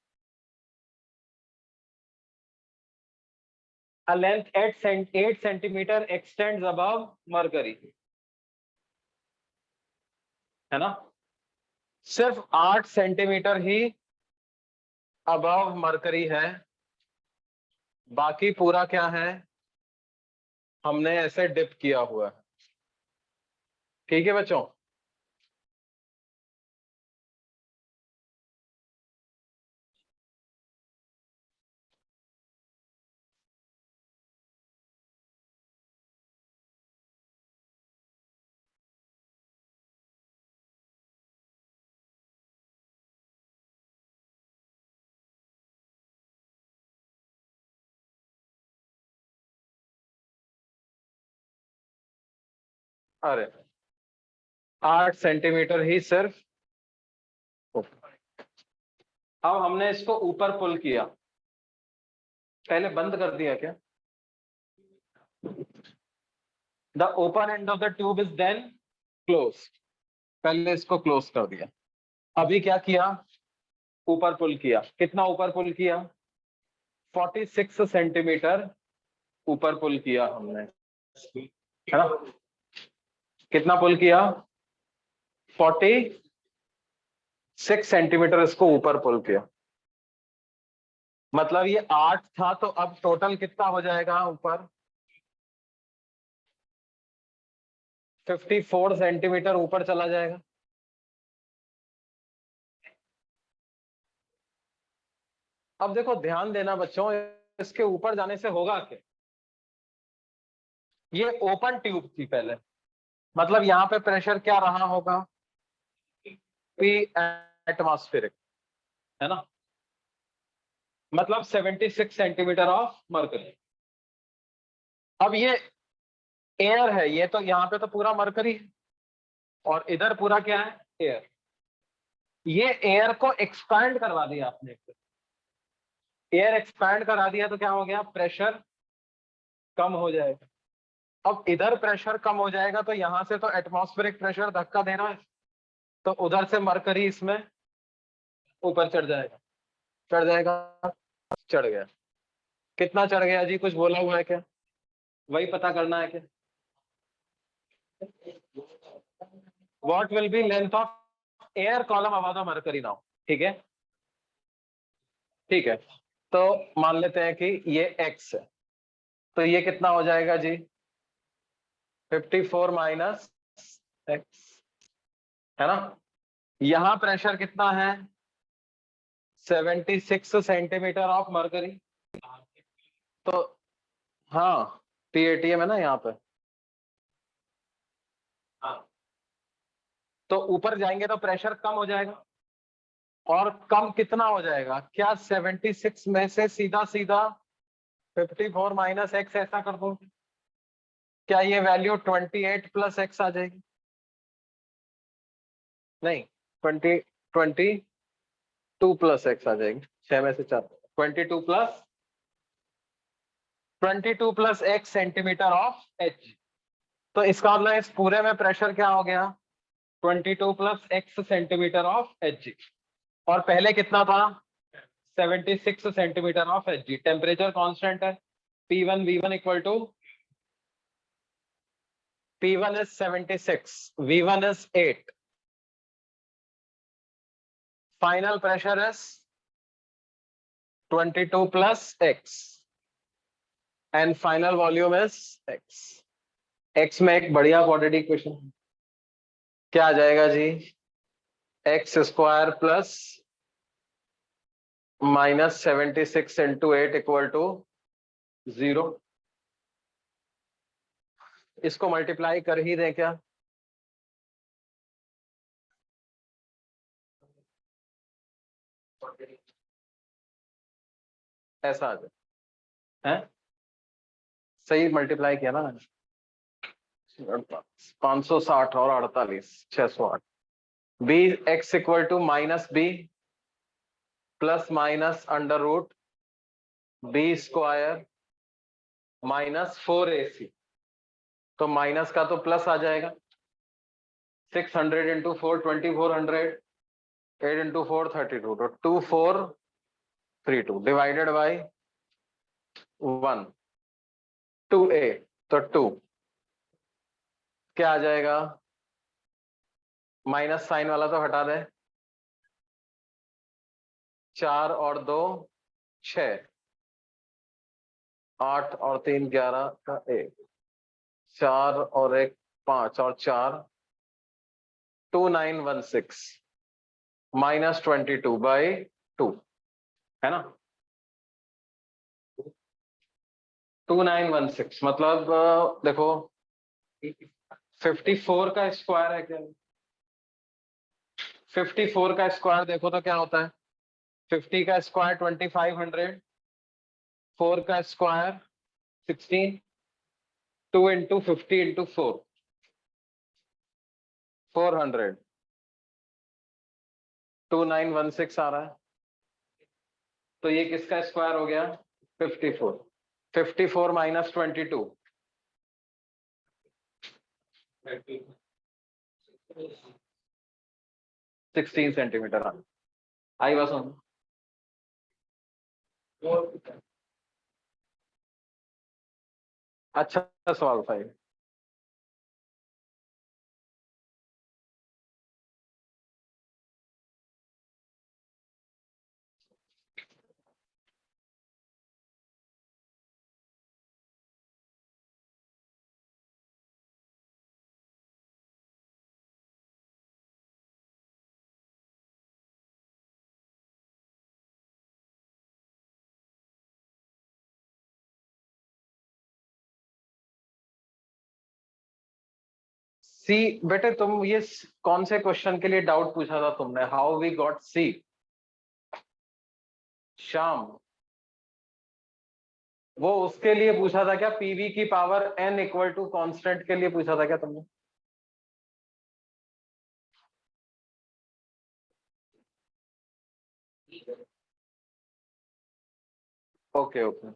A length 8 centimeter extends above mercury, है ना? सिर्फ 8 सेंटीमीटर ही अबव मरकरी है, बाकी पूरा क्या है, हमने ऐसे डिप किया हुआ है। ठीक है बच्चों, अरे 8 सेंटीमीटर ही सिर्फ। अब हमने इसको ऊपर पुल किया, पहले बंद कर दिया क्या? The open end of the tube is then close, पहले इसको क्लोज कर दिया। अभी क्या किया, ऊपर पुल किया। कितना ऊपर पुल किया? 46 सेंटीमीटर ऊपर पुल किया हमने, है ना? कितना पुल किया? 46 सेंटीमीटर इसको ऊपर पुल किया। मतलब ये 8 था, तो अब टोटल कितना हो जाएगा ऊपर? 54 सेंटीमीटर ऊपर चला जाएगा। अब देखो ध्यान देना बच्चों, इसके ऊपर जाने से होगा क्या? ये ओपन ट्यूब थी पहले, मतलब यहाँ पे प्रेशर क्या रहा होगा? पी एटमॉस्फेरिक, है ना? मतलब 76 सेंटीमीटर ऑफ मरकरी। अब ये एयर है, ये तो यहाँ पे तो पूरा मरकरी है, और इधर पूरा क्या है? एयर। ये एयर को एक्सपैंड करवा दिया आपने, एयर एक्सपैंड करा दिया तो क्या हो गया? प्रेशर कम हो जाएगा। अब इधर प्रेशर कम हो जाएगा तो यहां से तो एटमॉस्फेरिक प्रेशर धक्का दे रहा है, तो उधर से मरकरी इसमें ऊपर चढ़ जाएगा, चढ़ जाएगा, चढ़ गया। कितना चढ़ गया जी, कुछ बोला हुआ है क्या? वही पता करना है क्या? What will be length of air column about the mercury now? ठीक है, ठीक है, तो मान लेते हैं कि ये x है, तो ये कितना हो जाएगा जी? 54 माइनस x, है ना? यहां प्रेशर कितना है? 76 सेंटीमीटर ऑफ मरकरी। तो हाँ, PATM है ना यहाँ पे। हाँ, तो ऊपर जाएंगे तो प्रेशर कम हो जाएगा, और कम कितना हो जाएगा? क्या 76 में से सीधा सीधा 54 माइनस एक्स ऐसा कर दो? क्या ये वैल्यू 28 प्लस एक्स आ जाएगी? नहीं, 22 प्लस एक्स आ जाएगी। 6 में से 4, 22 plus X centimetre of H. तो इसका मतलब इस पूरे में प्रेशर क्या हो गया? 22 plus X centimetre of H. और पहले कितना था? 76 centimetre of H. Temperature constant है। P1 V1 equal to P1 is 76, V1 is 8. Final pressure is 22 plus x, and final volume is x. x में एक बढ़िया क्वाड्रेटिक इक्वेशन क्या आ जाएगा जी? X square plus minus 76 into 8 equal to 0। इसको multiply कर ही दें क्या? ऐसा आ जाए, है सही मल्टीप्लाई किया ना? 560 और 48, 608। B X equal to minus B plus minus under root B square minus 4AC। तो माइनस का तो प्लस आ जाएगा। 600 इंटू 4 2400, 8 इंटू 4 32, तो 2432 डिवाइडेड बाई 1 2A, तो 2 क्या आ जाएगा? माइनस साइन वाला तो हटा दे। 4 और 2 6, 8 और 3 11 का 1, 4 और 1 5 और 4 2916 माइनस 22 बाई 2, है ना? 2916 मतलब देखो 54 का स्क्वायर है क्या? 54 का स्क्वायर देखो तो क्या होता है? 50 का स्क्वायर 2500, 4 का स्क्वायर 16, 2 इंटू 50 इंटू 4 400, 2916 आ रहा है। तो ये किसका स्क्वायर हो गया? 54। 54 माइनस 22 16 सेंटीमीटर आई बस। अच्छा सवाल था ये। सी बेटे, तुम ये कौन से क्वेश्चन के लिए डाउट पूछा था तुमने? How we got C? Sham, वो उसके लिए पूछा था क्या? पीवी की power n equal to constant के लिए पूछा था क्या तुमने? Okay okay.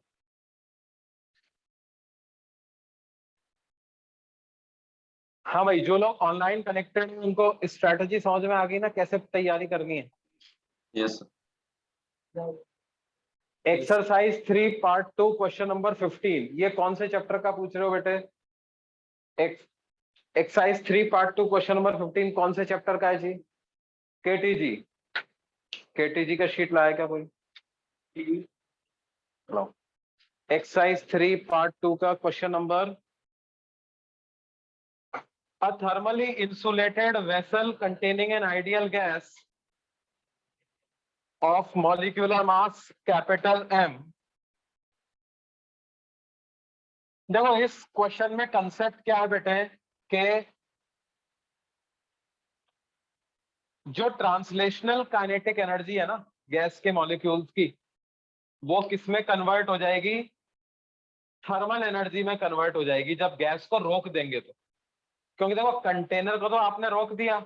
हाँ भाई, जो लोग ऑनलाइन कनेक्टेड हैं उनको स्ट्रेटजी समझ में आ गई ना, कैसे तैयारी करनी है? Yes. Exercise 3 part 2 question number 15, ये कौन से चैप्टर का पूछ रहे हो बेटे? एक्सरसाइज 3 पार्ट 2 क्वेश्चन नंबर 15 कौन से चैप्टर का है जी? केटीजी। केटीजी का शीट लाया क्या कोई? एक्सरसाइज 3 पार्ट 2 का question number, a thermally insulated vessel containing an ideal gas of molecular mass capital M। देखो इस क्वेश्चन में कंसेप्ट क्या है बेटे कि जो ट्रांसलेशनल काइनेटिक एनर्जी है ना गैस के मॉलिक्यूल्स की, वो किस में कन्वर्ट हो जाएगी? थर्मल एनर्जी में कन्वर्ट हो जाएगी जब गैस को रोक देंगे तो। क्योंकि देखो कंटेनर को तो आपने रोक दिया,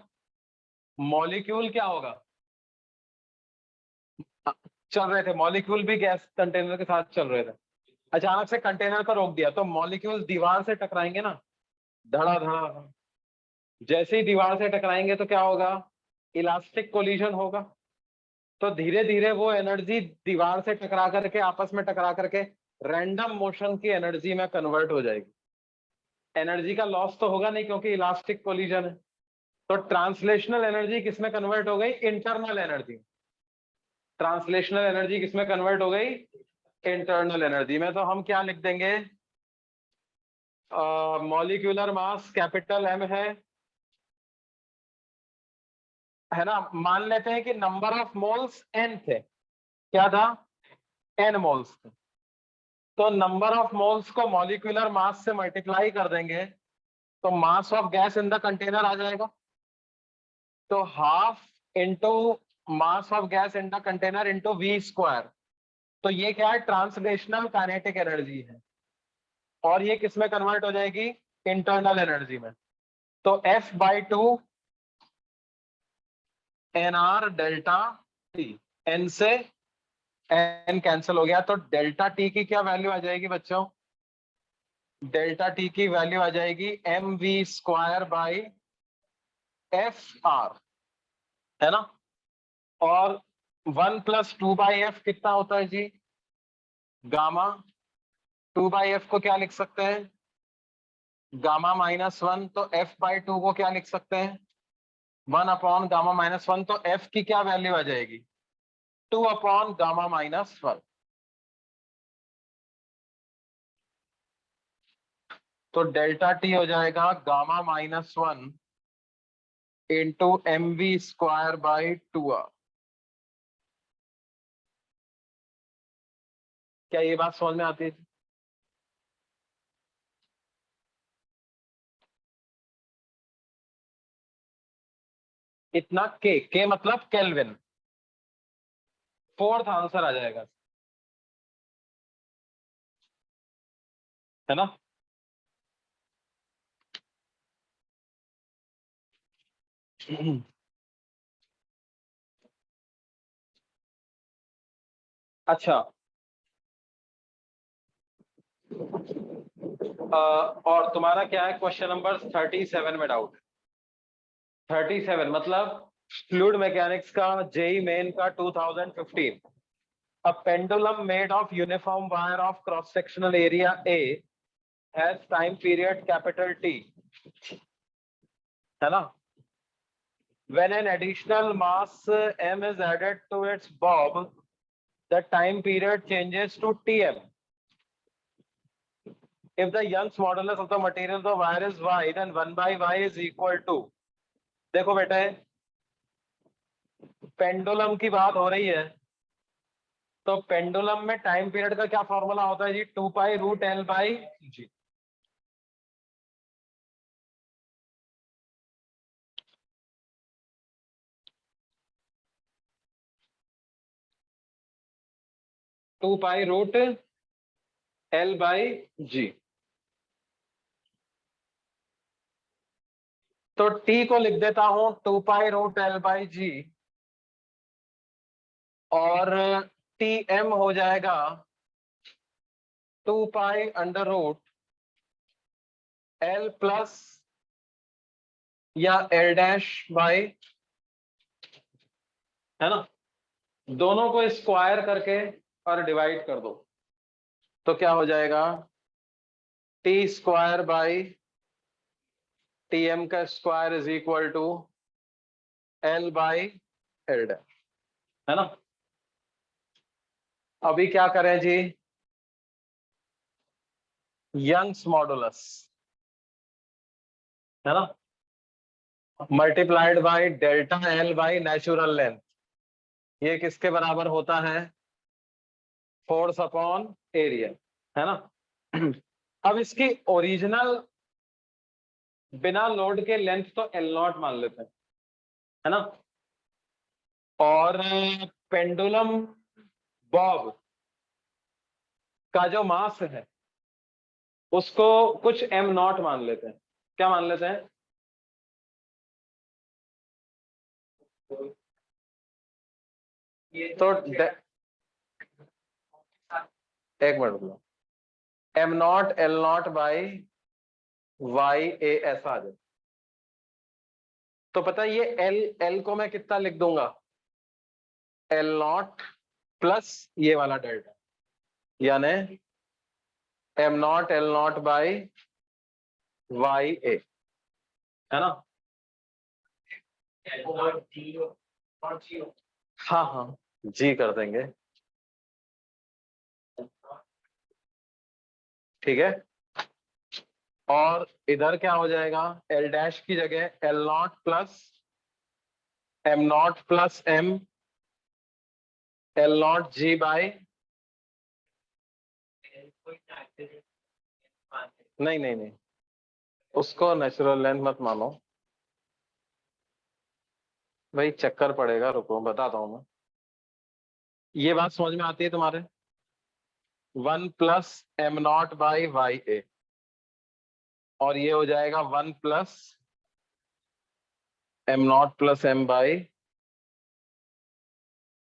मॉलिक्यूल क्या होगा? चल रहे थे मॉलिक्यूल भी गैस कंटेनर के साथ चल रहे थे, अचानक से कंटेनर को रोक दिया तो मॉलिक्यूल दीवार से टकराएंगे ना, धड़ा। जैसे ही दीवार से टकराएंगे तो क्या होगा? इलास्टिक कोलिजन होगा। तो धीरे धीरे वो एनर्जी दीवार से टकरा करके आपस में टकरा करके रैंडम मोशन की एनर्जी में कन्वर्ट हो जाएगी। एनर्जी का लॉस तो होगा नहीं क्योंकि इलास्टिक कोलिजन है। तो ट्रांसलेशनल एनर्जी किसमें कन्वर्ट हो गई? Internal energy. ट्रांसलेशनल एनर्जी किसमें कन्वर्ट हो गई? इंटरनल एनर्जी में। तो हम क्या लिख देंगे? मॉलिक्यूलर मास कैपिटल एम है ना। मान लेते हैं कि नंबर ऑफ मोल्स एन थे। क्या था? एन मोल्स थे। तो नंबर ऑफ मोल्स को मॉलिक्यूलर मास से मल्टीप्लाई कर देंगे तो mass of gas in the container आ जाएगा। तो half into mass of gas in the container into V square. तो ये क्या है? ट्रांसलेशनल काइनेटिक एनर्जी है और ये किस में कन्वर्ट हो जाएगी? इंटरनल एनर्जी में। तो F/2 NR delta T, N से एन कैंसिल हो गया तो डेल्टा टी की क्या वैल्यू आ जाएगी बच्चों? डेल्टा टी की वैल्यू आ जाएगी mv² बाई FR, है ना। और 1 + 2/f कितना होता है जी? गामा। 2/f को क्या लिख सकते हैं? गामा -1। तो F/2 को क्या लिख सकते हैं? 1/गामा-1। तो f की क्या वैल्यू आ जाएगी? 2/गामा-1। तो डेल्टा टी हो जाएगा गामा-1 इंटू mv² बाई 2r। क्या ये बात समझ में आती है? इतना के मतलब केल्विन। फोर्थ आंसर आ जाएगा, है ना। अच्छा, और तुम्हारा क्या है क्वेश्चन नंबर 37 में डाउट? 37 मतलब फ्लूइड मैकेनिक्स का जेई मेन का 2015। A pendulum made of uniform wire of cross sectional area A has time period capital T, है ना। When an additional mass m is added to its bob, the time period changes to Tm. If the Young's modulus of the material of the wire is y, then 1/y is equal to, देखो बेटे pendulum की बात हो रही है तो pendulum में time period का क्या फॉर्मूला होता है जी? 2π√L/g। To pi root L/g। तो t को लिख देता हूं 2π√L/g और Tm हो जाएगा 2π√L प्लस या L' है ना। दोनों को स्क्वायर करके और डिवाइड कर दो तो क्या हो जाएगा, T square by T M का square is equal to L by L dash, है ना। अभी क्या करें जी, यंग्स मॉडुलस, है ना, multiplied by delta L by natural length, ये किसके बराबर होता है, फोर्स अपॉन एरिया, है ना। अब इसकी ओरिजिनल बिना लोड के लेंथ तो एल नॉट मान लेते हैं, है ना, और पेंडुलम बॉब का जो मास है उसको कुछ एम नॉट मान लेते हैं, क्या मान लेते हैं, तो एक मिनट रुको, M naught L naught by Y A S आ जाए, तो पता है ये एल एल को मैं कितना लिख दूंगा, एल नॉट प्लस ये वाला डेल्टा, यानी M naught L naught by Y A, है ना। हाँ हाँ जी कर देंगे, ठीक है। और इधर क्या हो जाएगा, एल डैश की जगह L naught plus M naught plus M L naught G by, नहीं नहीं नहीं, उसको नेचुरल लेंथ मत मानो भाई, चक्कर पड़ेगा, रुको बताता हूं मैं, ये बात समझ में आती है तुम्हारे, 1 plus M naught by Y A, और ये हो जाएगा 1 plus M naught plus M by,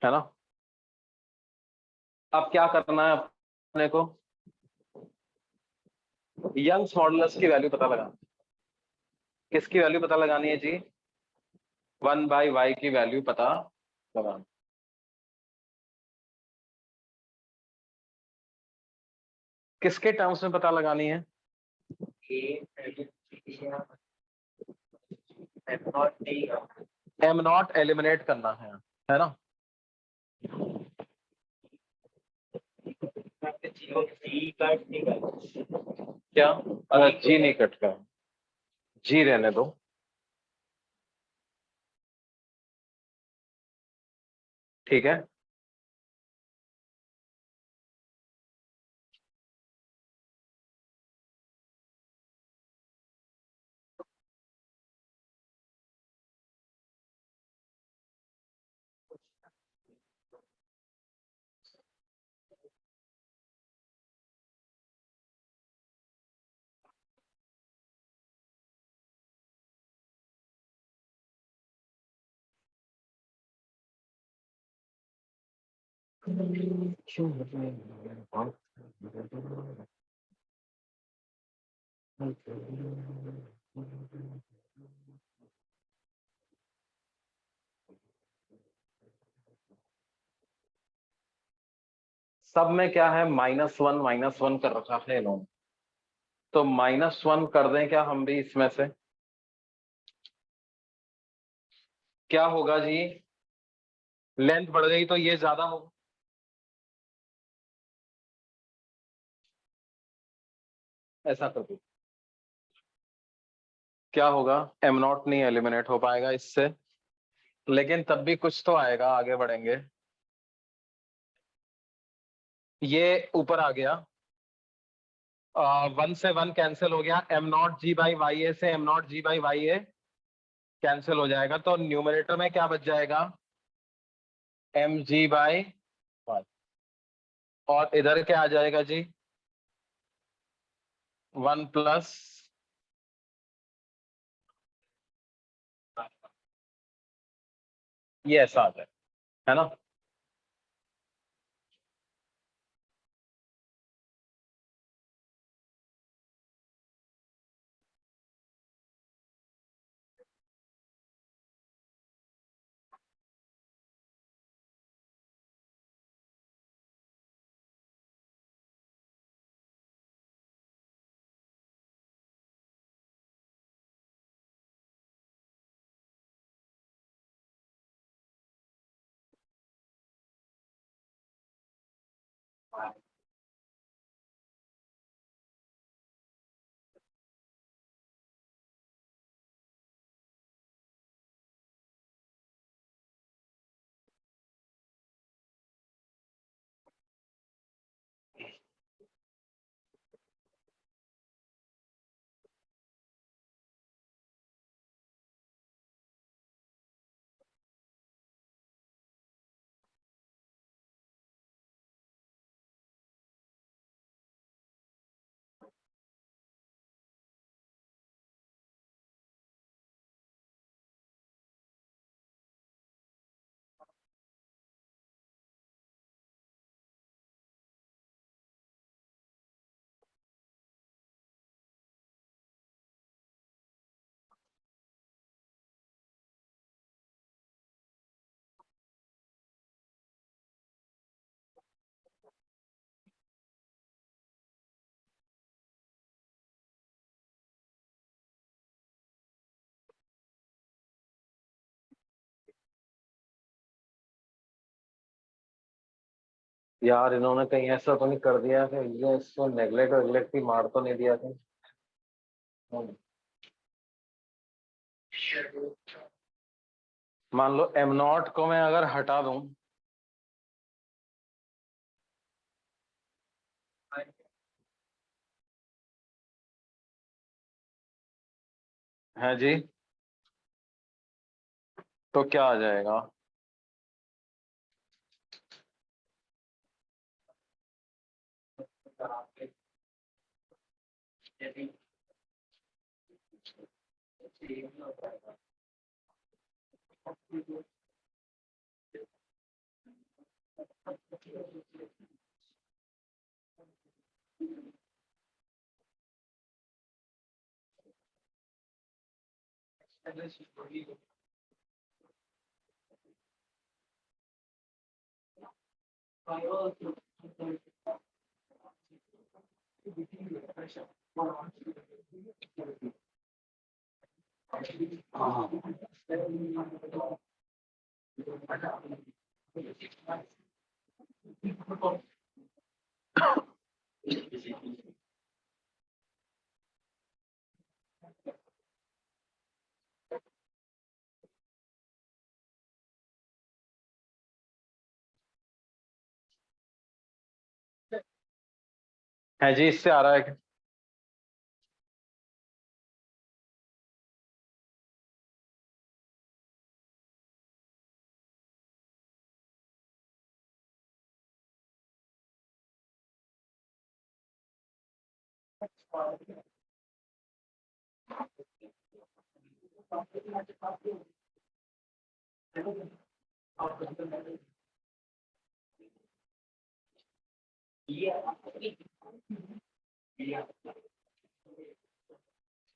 है ना। अब क्या करना है अपने को, यंग्स मॉडुलस की वैल्यू पता लगाना, किसकी वैल्यू पता लगानी है जी, 1/y की वैल्यू पता लगाना, किसके टर्म्स में पता लगानी है, एम नॉट एलिमिनेट करना है ना, क्या, अगर जी नहीं कट का, जी रहने दो, ठीक है। सब में क्या है, -1 कर रखा है इन्होंने, तो -1 कर दें क्या हम भी इसमें से, क्या होगा जी, लेंथ बढ़ गई तो ये ज्यादा होगा, ऐसा कर दो, क्या होगा, एम नॉट नहीं एलिमिनेट हो पाएगा इससे, लेकिन तब भी कुछ तो आएगा, आगे बढ़ेंगे, ये ऊपर आ गया, 1 से 1 कैंसिल हो गया, M naught G by Y A से M naught G by Y A cancel हो जाएगा, तो न्यूमरेटर में क्या बच जाएगा, एम जी बाई वाई, और इधर क्या आ जाएगा जी, 1 प्लस, ये ऐसा आ जाएगा, है ना। यार इन्होंने कहीं ऐसा तो नहीं कर दिया कि ये इसको नेगलेक्ट वेगलेक्ट भी मार तो नहीं दिया था। मान लो एम नॉट को मैं अगर हटा दूं, है जी, तो क्या आ जाएगा? है जी, इससे आ रहा है कि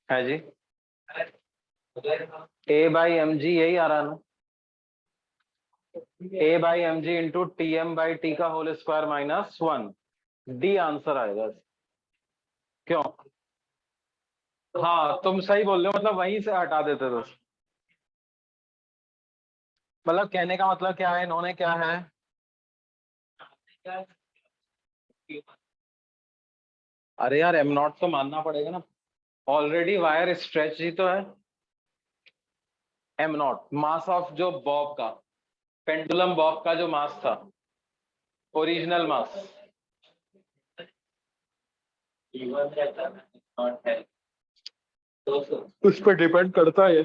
है जी, ए बाई एम जी यही आ रहा है ना, A by M G into T M by T का whole square minus 1, D answer आएगा। क्यों? हाँ तुम सही बोल रहे हो, मतलब वहीं से हटा देते तो। मतलब कहने का मतलब क्या है, इन्होंने क्या है, अरे यार एम नॉट तो मानना पड़ेगा ना, ऑलरेडी वायर स्ट्रेच ही तो है। एम नॉट मास ऑफ जो बॉब का, पेंडुलम बॉब का जो मास था, ओरिजिनल मास, उस पर डिपेंड करता है।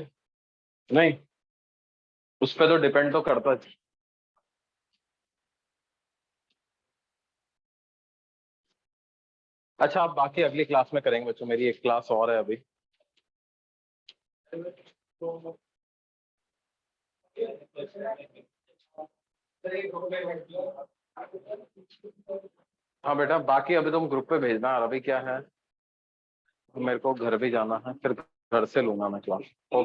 नहीं, उस पर तो डिपेंड तो करता है। अच्छा, आप बाकी अगली क्लास में करेंगे बच्चों, मेरी एक क्लास और है अभी। हाँ बेटा, बाकी अभी तुम ग्रुप पे भेजना, और अभी क्या है, मेरे को घर भी जाना है, फिर घर से लूंगा मैं क्लास।